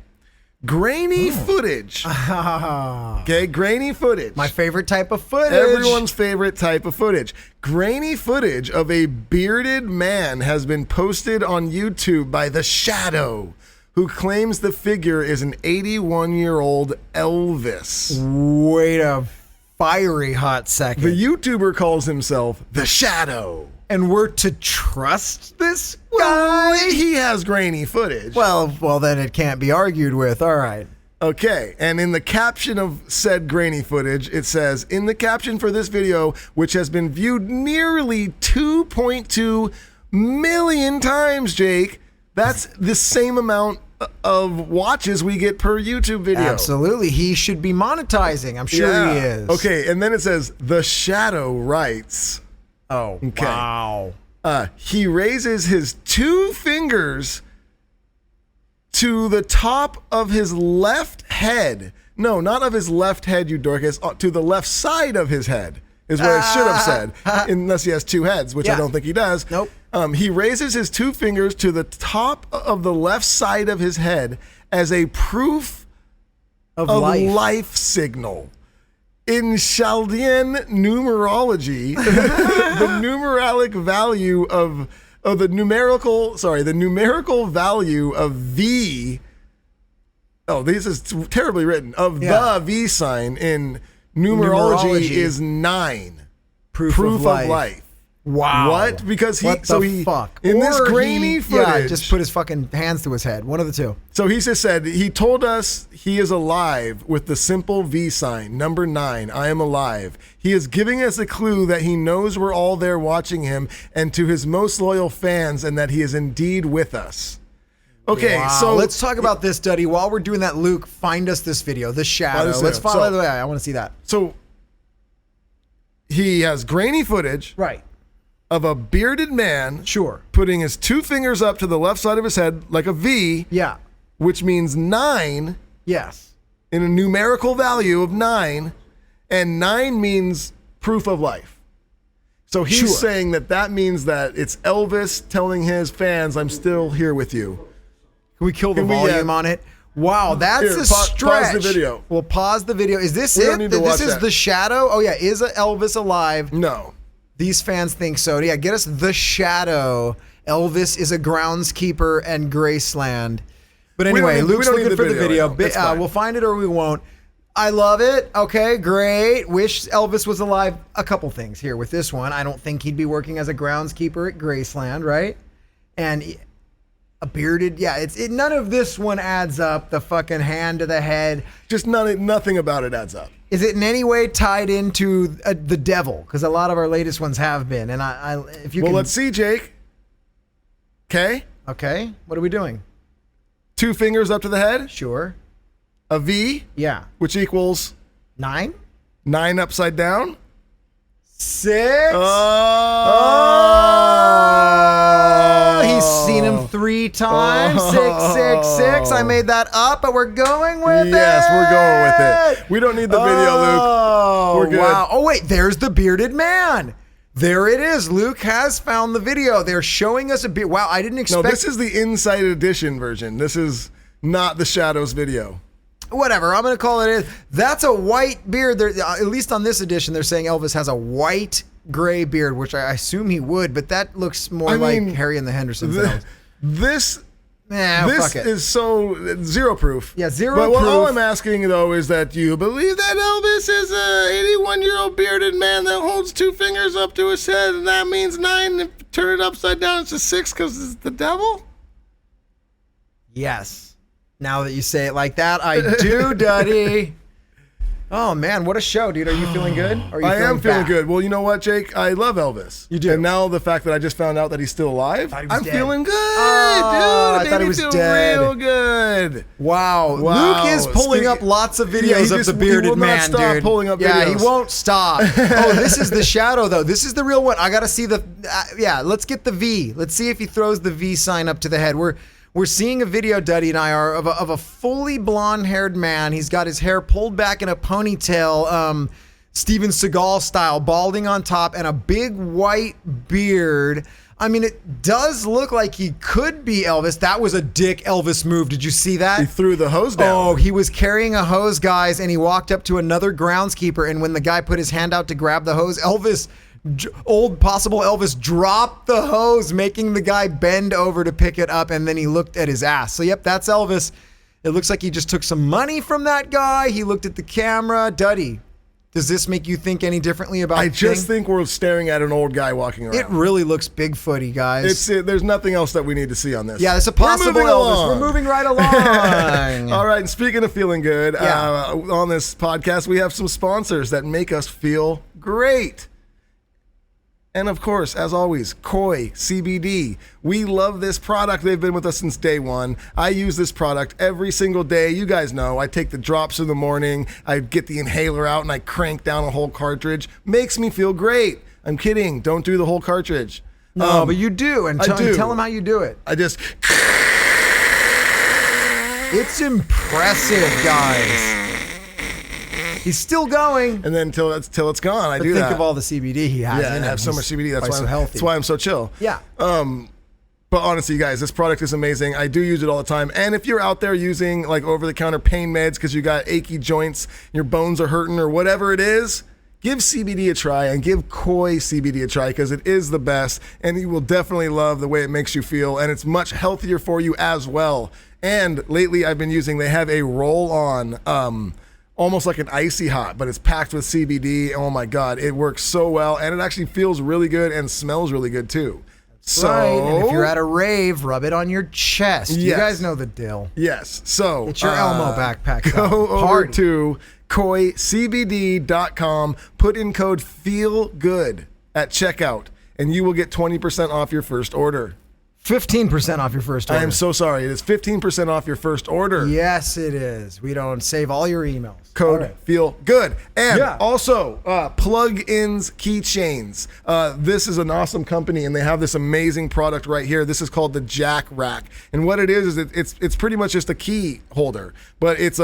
Grainy footage. Okay, grainy footage. My favorite type of footage. Everyone's favorite type of footage. Grainy footage of a bearded man has been posted on YouTube by The Shadow, who claims the figure is an 81-year-old Elvis. Wait a fiery hot second. The YouTuber calls himself The Shadow. And we're to trust this guy? Well, he has grainy footage. Well, then it can't be argued with. All right. Okay, and in the caption of said grainy footage, it says, in the caption for this video, which has been viewed nearly 2.2 million times, Jake, that's the same amount of watches we get per YouTube video. Absolutely. He should be monetizing. I'm sure he is. Okay, and then it says, The Shadow writes... Oh, okay. Wow. He raises his two fingers to the top of his left head. No, not of his left head, you dorcas. To the left side of his head is what it should have said. Unless he has two heads, which I don't think he does. Nope. He raises his two fingers to the top of the left side of his head as a proof of life signal. In Jxdn numerology, the numerical value of V. Oh, this is terribly written. The V sign in numerology is 9. Proof of life. Wow. What? Because he, what the fuck? In this grainy footage. Yeah, just put his fucking hands to his head. One of the two. So he just said, he told us he is alive with the simple V sign, number 9, I am alive. He is giving us a clue that he knows we're all there watching him and to his most loyal fans and that he is indeed with us. Okay, wow. So let's talk about this, Duddy. While we're doing that, Luke, find us this video, The Shadow. Let's follow the way. I want to see that. So he has grainy footage. Right. Of a bearded man, sure, putting his two fingers up to the left side of his head like a V, yeah, which means 9, yes, in a numerical value of 9, and 9 means proof of life. So he's saying that means that it's Elvis telling his fans, "I'm still here with you." Can we kill the volume on it? Wow, that's a stretch. Pause the video. We'll pause the video. Is this it? This is The Shadow? Oh yeah, is Elvis alive? No. These fans think so. Yeah, get us The Shadow. Elvis is a groundskeeper and Graceland. But anyway, Luke's looking for the video. We'll find it or we won't. I love it. Okay, great. Wish Elvis was alive. A couple things here with this one. I don't think he'd be working as a groundskeeper at Graceland, right? And a bearded, none of this one adds up. The fucking hand to the head. Just nothing about it adds up. Is it in any way tied into the devil? Because a lot of our latest ones have been. And let's see, Jake. Okay. Okay. What are we doing? 2 fingers up to the head. Sure. A V. Yeah. Which equals 9. 9 upside down. 6. He's seen him 3 times. 6, 6, 6. I made that up, but we're going with it. Yes, we're going with it. We don't need the video, Luke. We're good. Wow. Oh, wait. There's the bearded man. There it is. Luke has found the video. They're showing us a beard. Wow, I didn't expect. No, this is the Inside Edition version. This is not the Shadows video. Whatever. I'm going to call it. That's a white beard. At least on this edition, they're saying Elvis has a white gray beard, which I assume he would, but that looks more like Harry and the Hendersons. This fuck it. is so zero proof. Yeah, zero proof. But all I'm asking, though, is that you believe that Elvis is a 81-year-old bearded man that holds 2 fingers up to his head, and that means 9. And turn it upside down, it's a 6 because it's the devil? Yes. Now that you say it like that, I do, Duddy. Oh, man, what a show, dude. Are you feeling good? I am feeling good. Well, you know what, Jake? I love Elvis. You do? And now the fact that I just found out that he's still alive, I'm feeling good, dude. I thought he was dead. Real good. Wow. Luke is pulling up lots of videos of the bearded man, dude. He will not stop pulling up videos. Yeah, he won't stop. Oh, this is the shadow, though. This is the real one. I got to see the... let's get the V. Let's see if he throws the V sign up to the head. We're seeing a video, Duddy and I are, of a fully blonde-haired man. He's got his hair pulled back in a ponytail, Steven Seagal style, balding on top, and a big white beard. I mean, it does look like he could be Elvis. That was a dick Elvis move. Did you see that? He threw the hose down. Oh, he was carrying a hose, guys, and he walked up to another groundskeeper, and when the guy put his hand out to grab the hose, old possible Elvis dropped the hose, making the guy bend over to pick it up, and then he looked at his ass. So, yep, that's Elvis. It looks like he just took some money from that guy. He looked at the camera. Duddy, does this make you think any differently about I just think we're staring at an old guy walking around. It really looks Bigfooty, guys. There's nothing else that we need to see on this. Yeah, it's a possible Elvis. We're moving right along. All right, and speaking of feeling good, on this podcast, we have some sponsors that make us feel great. And of course, as always, Koi CBD. We love this product. They've been with us since day one. I use this product every single day. You guys know, I take the drops in the morning, I get the inhaler out, and I crank down a whole cartridge. Makes me feel great. I'm kidding. Don't do the whole cartridge. No, but you do. And tell them how you do it. I just... It's impressive, guys. He's still going. And then till it's gone, I do think that. Of all the CBD he has in him. I have so much CBD. That's why so healthy. That's why I'm so chill. Yeah. But honestly, you guys, this product is amazing. I do use it all the time. And if you're out there using like over-the-counter pain meds because you got achy joints, your bones are hurting or whatever it is, give CBD a try and give Koi CBD a try because it is the best. And you will definitely love the way it makes you feel. And it's much healthier for you as well. And lately I've been using, they have a roll-on, almost like an icy hot, but it's packed with CBD. Oh my God, it works so well. And it actually feels really good and smells really good too. So, right. And if you're at a rave, rub it on your chest. Yes. You guys know the deal. Yes. So it's your Elmo backpack. Go over to koicbd.com, put in code FEELGOOD at checkout, and you will get 20% off your first order. 15% off your first order. I am so sorry. It is 15% off your first order. Yes, it is. We don't save all your emails. Code Feel Good. And also plug-ins keychains. This is an awesome company, and they have this amazing product right here. This is called the Jack Rack. And what it is it's pretty much just a key holder, but it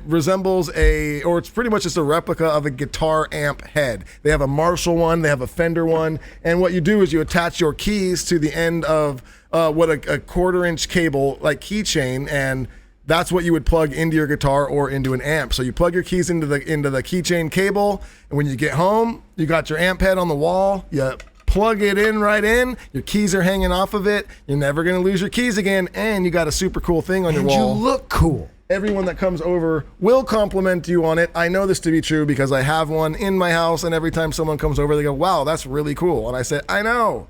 resembles it's pretty much just a replica of a guitar amp head. They have a Marshall one, they have a Fender one, and what you do is you attach your keys to the end of a 1/4-inch cable like keychain, and that's what you would plug into your guitar or into an amp. So you plug your keys into the keychain cable, and when you get home, you got your amp head on the wall. You plug it in right in. Your keys are hanging off of it. You're never gonna lose your keys again, and you got a super cool thing on your wall. And you look cool. everyone that comes over will compliment you on it. I know this to be true because I have one in my house, and every time someone comes over, they go, "Wow, that's really cool." And I say, "I know."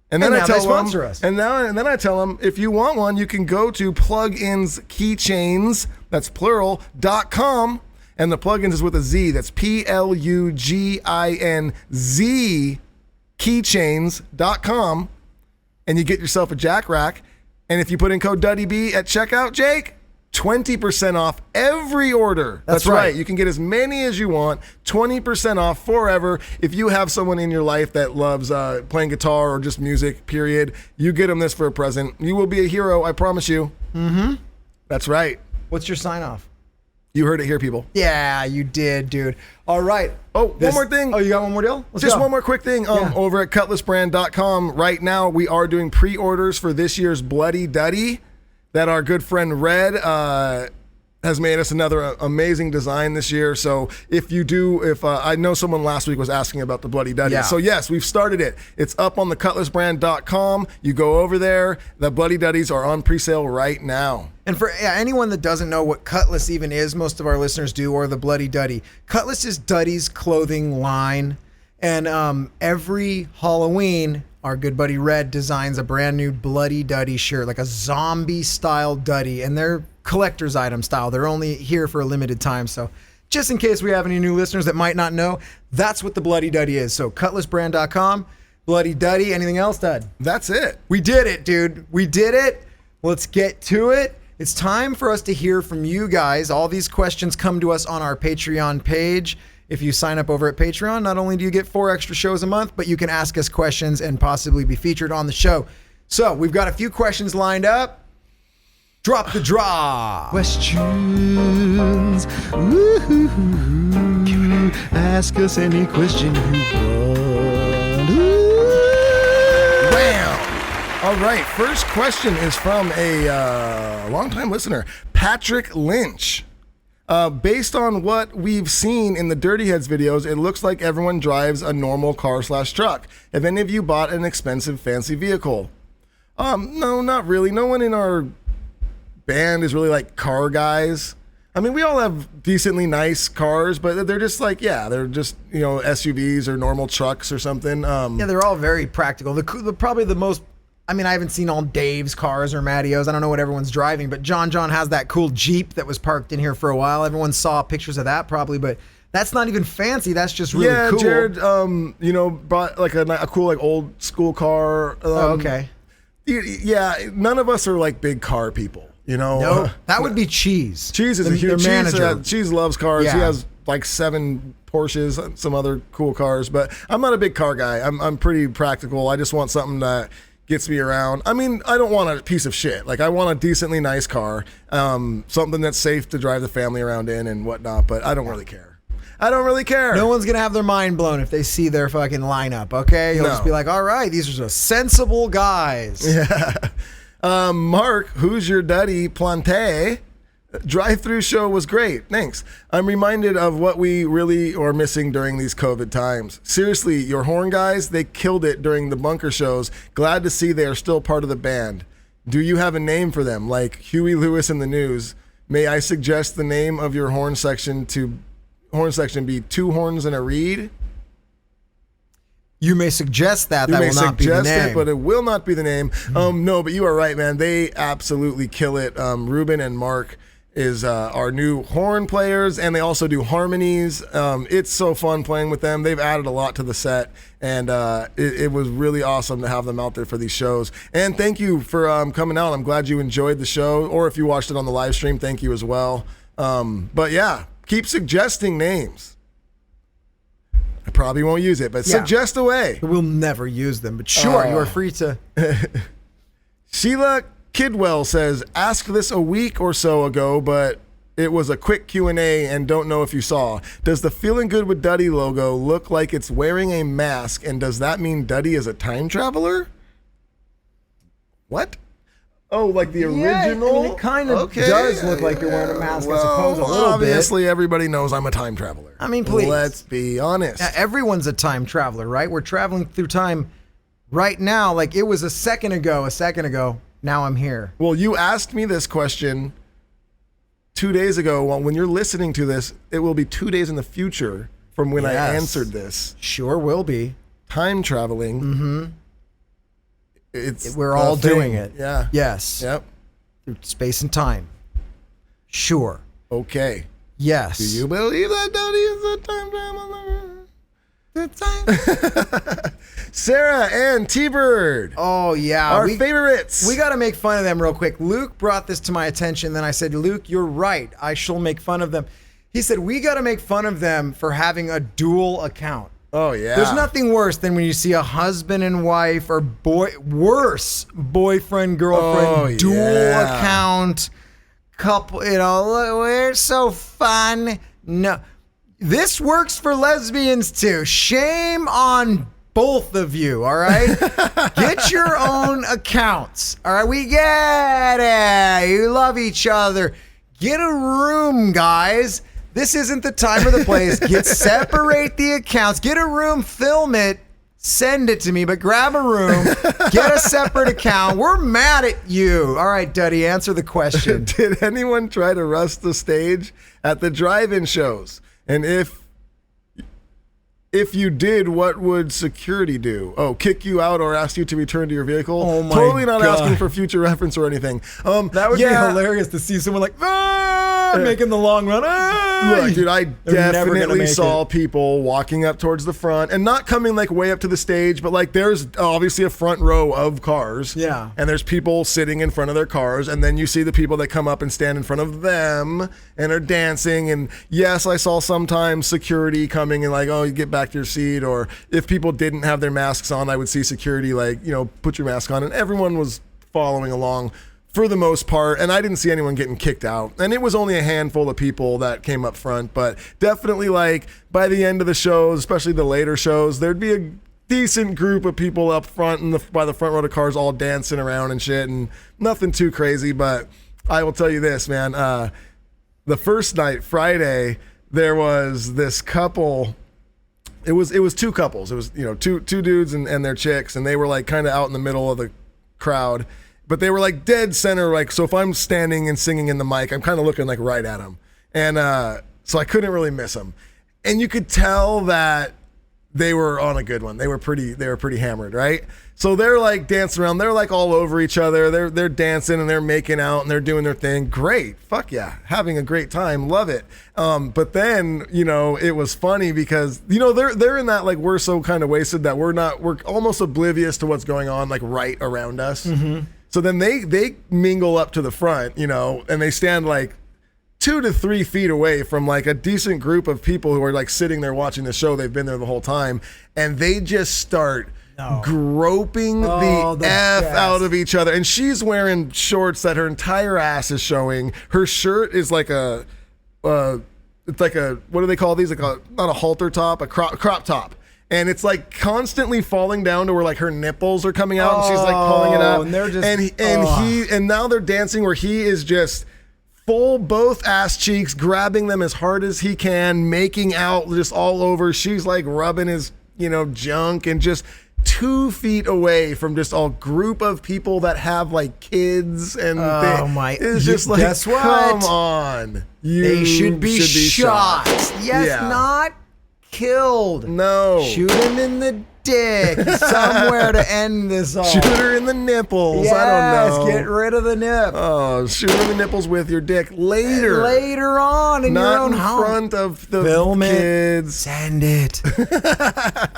And then I tell them, and then I tell them, if you want one, you can go to Plugins Keychains, that's plural, .com, and the plugins is with a Z, that's PLUGINZ, keychains.com, and you get yourself a jack rack. And if you put in code DuddyB at checkout, Jake, 20% off every order. That's right. You can get as many as you want, 20% off forever. If you have someone in your life that loves playing guitar or just music, period, you get them this for a present. You will be a hero, I promise you. Mm-hmm. That's right. What's your sign off? You heard it here, people. Yeah, you did, dude. All right. Oh, one more thing. Oh, you got one more deal? Let's Just go. one more quick thing. Over at cutlassbrand.com right now, we are doing pre-orders for this year's Bloody Duddy that our good friend Red has made us another amazing design this year. So if I know someone last week was asking about the Bloody Duddy. Yeah. So yes, we've started it. It's up on the cutlassbrand.com. You go over there. The Bloody Duddies are on pre-sale right now. And for anyone that doesn't know what Cutlass even is, most of our listeners do, or the Bloody Duddy. Cutlass is Duddy's clothing line. And every Halloween, our good buddy Red designs a brand new Bloody Duddy shirt, like a zombie-style Duddy. And they're collector's item style. They're only here for a limited time. So just in case we have any new listeners that might not know, that's what the Bloody Duddy is. So cutlassbrand.com, Bloody Duddy. Anything else, Dud? That's it. We did it, dude. We did it. Let's get to it. It's time for us to hear from you guys. All these questions come to us on our Patreon page. If you sign up over at Patreon, not only do you get 4 extra shows a month, but you can ask us questions and possibly be featured on the show. So we've got a few questions lined up. Drop the draw. Questions. Woo-hoo-hoo-hoo. Ask us any question you want. Bam! All right, first question is from a longtime listener, Patrick Lynch. Based on what we've seen in the Dirty Heads videos, it looks like everyone drives a normal car/truck. Have any of you bought an expensive fancy vehicle? No, not really. No one in our band is really like car guys. I mean, we all have decently nice cars, but they're just like, they're just, SUVs or normal trucks or something. Yeah, they're all very practical. Probably the most, I haven't seen all Dave's cars or Mattio's. I don't know what everyone's driving, but John has that cool Jeep that was parked in here for a while. Everyone saw pictures of that probably, but that's not even fancy. That's just really cool. Yeah, Jared, bought like a cool, like old school car. Okay. Yeah, none of us are like big car people, No, that would be Cheese. Cheese is a huge manager. Cheese loves cars. Yeah. He has like 7 Porsches and some other cool cars, but I'm not a big car guy. I'm pretty practical. I just want something that gets me around. I don't want a piece of shit. Like, I want a decently nice car, something that's safe to drive the family around in and whatnot, but I don't really care. No one's going to have their mind blown if they see their fucking lineup, okay? You'll just be like, all right, these are sensible guys. Yeah. Mark, who's your Duddy Plante? Drive-through show was great. Thanks. I'm reminded of what we really are missing during these COVID times. Seriously, your horn guys, they killed it during the bunker shows. Glad to see they are still part of the band. Do you have a name for them, like Huey Lewis in the News? May I suggest the name of your horn section be Two Horns and a Reed? You may suggest that. That will not be the name. But it will not be the name. No, but you are right, man. They absolutely kill it. Ruben and Mark is our new horn players, and they also do harmonies. It's so fun playing with them. They've added a lot to the set, and it was really awesome to have them out there for these shows. And thank you for coming out. I'm glad you enjoyed the show, or if you watched it on the live stream, thank you as well. But yeah, keep suggesting names. I probably won't use it, but suggest away. We'll never use them, but sure, you are free to. Sheila Kidwell says, asked this a week or so ago, but it was a quick Q&A and don't know if you saw. Does the Feeling Good with Duddy logo look like it's wearing a mask, and does that mean Duddy is a time traveler? What? Oh, like the original? It kind of does look like you're wearing a mask, I suppose, a little obviously, everybody knows I'm a time traveler. Please. Let's be honest. Everyone's a time traveler, right? We're traveling through time right now. Like, it was a second ago. Now I'm here. Well, you asked me this question 2 days ago. Well, when you're listening to this, it will be 2 days in the future from when I answered this. Sure will be. Time traveling. Mm-hmm. We're all doing it. Yeah. Yes. Yep. Through space and time. Sure. Okay. Yes. Do you believe that Duddy is a time traveler? Sarah and T-Bird. Oh, yeah. Our favorites. We got to make fun of them real quick. Luke brought this to my attention. Then I said, Luke, you're right. I shall make fun of them. He said, we got to make fun of them for having a dual account. Oh, yeah. There's nothing worse than when you see a husband and wife or boyfriend, girlfriend, dual account couple. We're so fun. No. This works for lesbians too. Shame on both of you, all right? Get your own accounts, all right? We get it. You love each other. Get a room, guys. This isn't the time or the place. Separate the accounts. Get a room, film it, send it to me, but grab a room, get a separate account. We're mad at you. All right, Duddy, answer the question. Did anyone try to rust the stage at the drive-in shows? And if you did, what would security do? Oh, kick you out or ask you to return to your vehicle? Oh my Totally not God. asking for future reference or anything. That would be hilarious to see someone like making the long run. Look, dude, I definitely saw people walking up towards the front and not coming like way up to the stage, but like there's obviously a front row of cars. Yeah. And there's people sitting in front of their cars, and then you see the people that come up and stand in front of them and are dancing. And yes, I saw sometimes security coming and like, oh, you get back to your seat. Or if people didn't have their masks on, I would see security like, put your mask on, and everyone was following along for the most part, and I didn't see anyone getting kicked out. And it was only a handful of people that came up front, but definitely like by the end of the shows, especially the later shows, there'd be a decent group of people up front and by the front row of cars all dancing around and shit, and nothing too crazy. But I will tell you this, man, the first night, Friday, there was this couple. It was two couples. It was, two dudes and their chicks, and they were like kind of out in the middle of the crowd. But they were like dead center, like, so if I'm standing and singing in the mic, I'm kind of looking like right at them. And so I couldn't really miss them. And you could tell that they were on a good one. They were pretty hammered, right? So they're like dancing around. They're like all over each other. They're dancing and they're making out and they're doing their thing. Great. Fuck yeah. Having a great time. Love it. But then, it was funny because, they're in that, like, we're so kind of wasted that we're almost oblivious to what's going on, like, right around us. Mm-hmm. So then they mingle up to the front, and they stand like 2 to 3 feet away from like a decent group of people who are like sitting there watching the show. They've been there the whole time, and they just start groping the F out of each other. And she's wearing shorts that her entire ass is showing. Her shirt is like it's like a, what do they call these? Like not a halter top, a crop top. And it's like constantly falling down to where like her nipples are coming out, and she's like pulling it out. And they're just and now they're dancing where he is just full both ass cheeks, grabbing them as hard as he can, making out just all over. She's like rubbing his, junk, and just 2 feet away from just a group of people that have like kids, and it's just like, guess what? Come on, they should be shot. Yes, not killed. No. Shoot him in the dick. Somewhere to end this all. Shoot her in the nipples. Yes, I don't know. Get rid of the nip. Oh, shoot her in the nipples with your dick later. Later on in your own home. Not in front of the Film kids. Send it.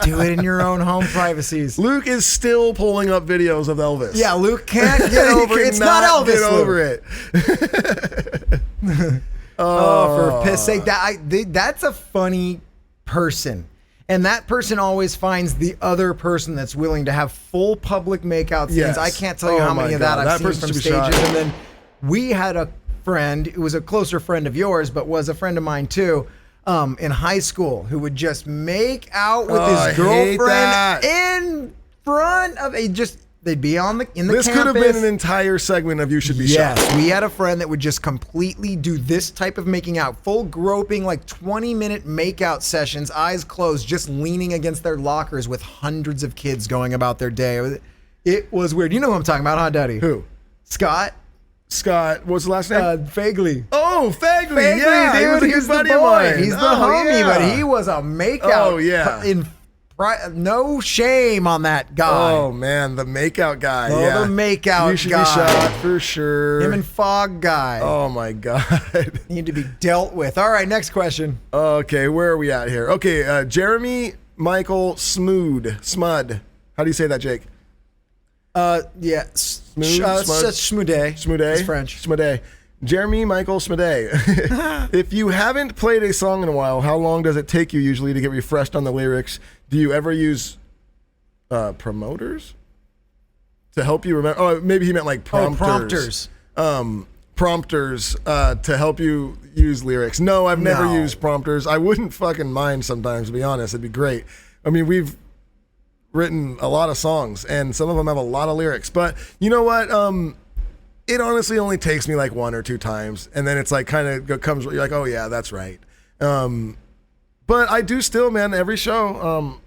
Do it in your own home privacies. Luke is still pulling up videos of Elvis. Yeah, Luke can't get over it. It's not Elvis. Get over it. For piss sake. That's a funny person, and that person always finds the other person that's willing to have full public makeout scenes. Yes. I can't tell you how many of that I've seen from stages. And then we had a friend who was a closer friend of yours, but was a friend of mine too, in high school, who would just make out with his girlfriend in front of they'd be in the This campus. could have been an entire segment of You Should Be Shot. Yes, we had a friend that would just completely do this type of making out, full groping, like 20-minute makeout sessions, eyes closed, just leaning against their lockers with hundreds of kids going about their day. It was weird. You know who I'm talking about, huh, Duddy? Who? Scott. What was the last name? Fagley. Oh, Oh, Fagley. Yeah, dude, he was a good buddy the of boy. mine. He's the homie, but he was a makeout. Oh, yeah. No shame on that guy. Oh, man, the makeout guy. Oh, yeah. the makeout guy. You should be shot for sure. Him and Fog guy. Oh, my God. Need to be dealt with. All right, next question. Okay, where are we at here? Okay, Jeremy Michael Smud. How do you say that, Jake? Yeah. Schmude. It's French. Schmude. Jeremy Michael Schmude. If you haven't played a song in a while, how long does it take you usually to get refreshed on the lyrics? Do you ever use promoters to help you remember? Oh, maybe he meant like prompters. Prompters to help you use lyrics. No, I've never used prompters. I wouldn't fucking mind sometimes, to be honest. It'd be great. I mean, we've written a lot of songs, and some of them have a lot of lyrics. But you know what? It honestly only takes me like one or two times, and then it's like kind of comes. You're like, oh yeah, that's right. But I do still, man. Every show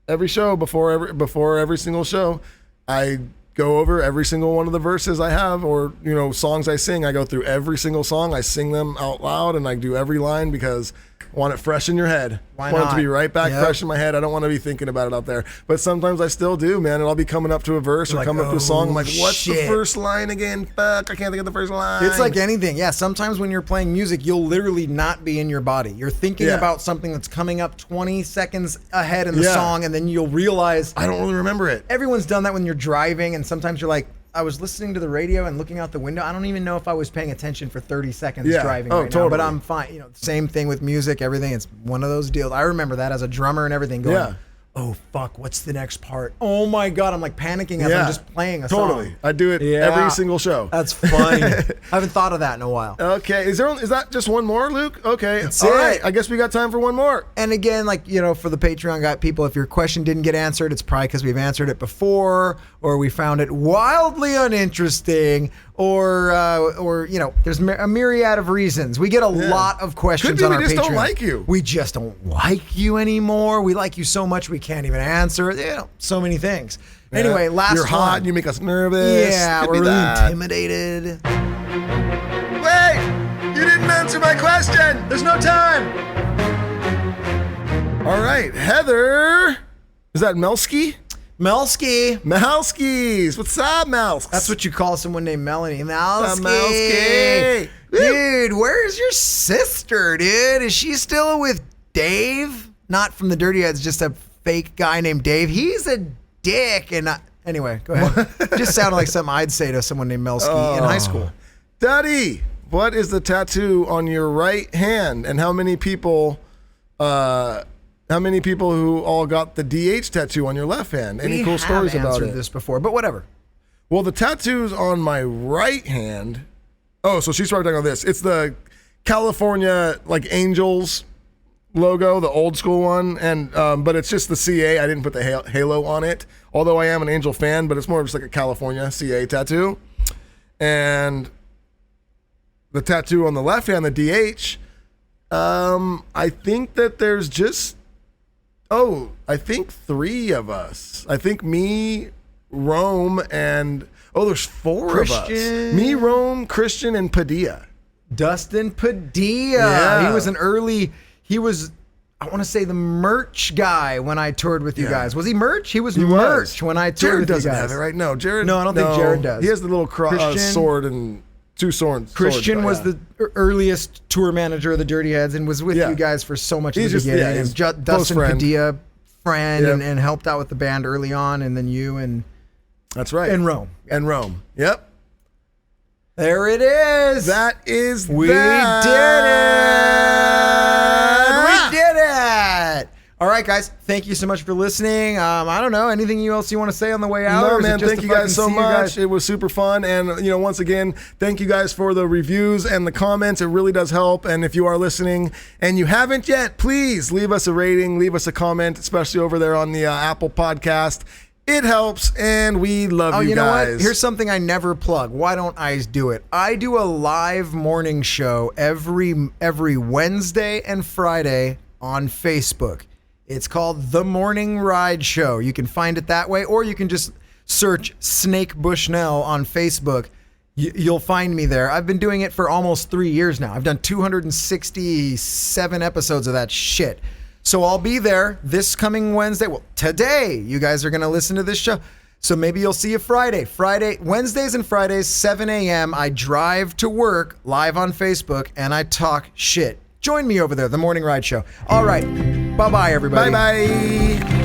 before every single show, I go over every single one of the verses I have, or songs I sing. I go through every single song. I sing them out loud, and I do every line because I want it fresh in your head. Why I want not? it to be right back fresh in my head. I don't want to be thinking about it out there. But sometimes I still do, man. And I'll be coming up to a verse or coming up to a song. I'm like, what's the first line again? Fuck, I can't think of the first line. It's like anything. Yeah, sometimes when you're playing music, you'll literally not be in your body. You're thinking about something that's coming up 20 seconds ahead in the song, and then you'll realize I don't really remember it. Everyone's done that when you're driving, and sometimes you're like, I was listening to the radio and looking out the window. I don't even know if I was paying attention for 30 seconds driving right now, but I'm fine. Same thing with music, everything. It's one of those deals. I remember that as a drummer and everything going, oh, fuck, what's the next part? Oh, my God, I'm like panicking as I'm just playing a song. I do it every single show. That's funny. I haven't thought of that in a while. Okay. Is that just one more, Luke? Okay. That's All it. right. I guess we got time for one more. And again, for the Patreon guy people, if your question didn't get answered, it's probably because we've answered it before, or we found it wildly uninteresting, or there's a myriad of reasons. We get a lot of questions on our Patreon. We just don't like you. We just don't like you anymore. We like you so much we can't even answer. So many things. Yeah. Anyway, last You're hot one. and you make us nervous. Yeah, we're really intimidated. Wait! You didn't answer my question! There's no time! All right, Heather. Is that Melsky? Melskis. What's up, Melsk? That's what you call someone named Melanie. Melsky. Dude, where's your sister, dude? Is she still with Dave? Not from the Dirty Heads, just a fake guy named Dave. He's a dick. And anyway, go ahead. Just sounded like something I'd say to someone named Melsky in high school. Duddy, what is the tattoo on your right hand? And how many people who all got the DH tattoo on your left hand? Any cool stories about it? We have answered this before, but whatever. Well, the tattoo's on my right hand. Oh, so she started talking about this. It's the California Angels logo, the old school one, and but it's just the CA. I didn't put the halo on it, although I am an Angel fan, but it's more just like a California CA tattoo. And the tattoo on the left hand, the DH, I think that there's just I think 3 of us. I think me, Rome, and there's 4 of us. Me, Rome, Christian, and Padilla. Dustin Padilla. Yeah. He was, I want to say, the merch guy when I toured with you guys. Was he merch? He was merch when I toured with you guys. Jared doesn't have it, right? No, Jared. No, I don't think Jared does. He has the little sword and 2 swords. Christian was the earliest tour manager of the Dirty Heads and was with you guys for so much of the beginning. He's Dustin Padilla, friend, and helped out with the band early on, and then you and... That's right. And Rome. Yep. There it is. That is We did it. All right, guys. Thank you so much for listening. I don't know. Anything else you want to say on the way out? No, man. Thank you guys so much. It was super fun. And, once again, thank you guys for the reviews and the comments. It really does help. And if you are listening and you haven't yet, please leave us a rating, leave us a comment, especially over there on the Apple Podcast. It helps, and we love you guys. You know what? Here's something I never plug. Why don't I do it? I do a live morning show every Wednesday and Friday on Facebook. It's called The Morning Ride Show. You can find it that way, or you can just search Snake Bushnell on Facebook. You'll find me there. I've been doing it for almost 3 years now. I've done 267 episodes of that shit. So I'll be there this coming Wednesday. Well, today, you guys are going to listen to this show. So maybe you'll see you Friday. Wednesdays and Fridays, 7 a.m. I drive to work live on Facebook and I talk shit. Join me over there, The Morning Ride Show. All right. Bye-bye, everybody. Bye-bye.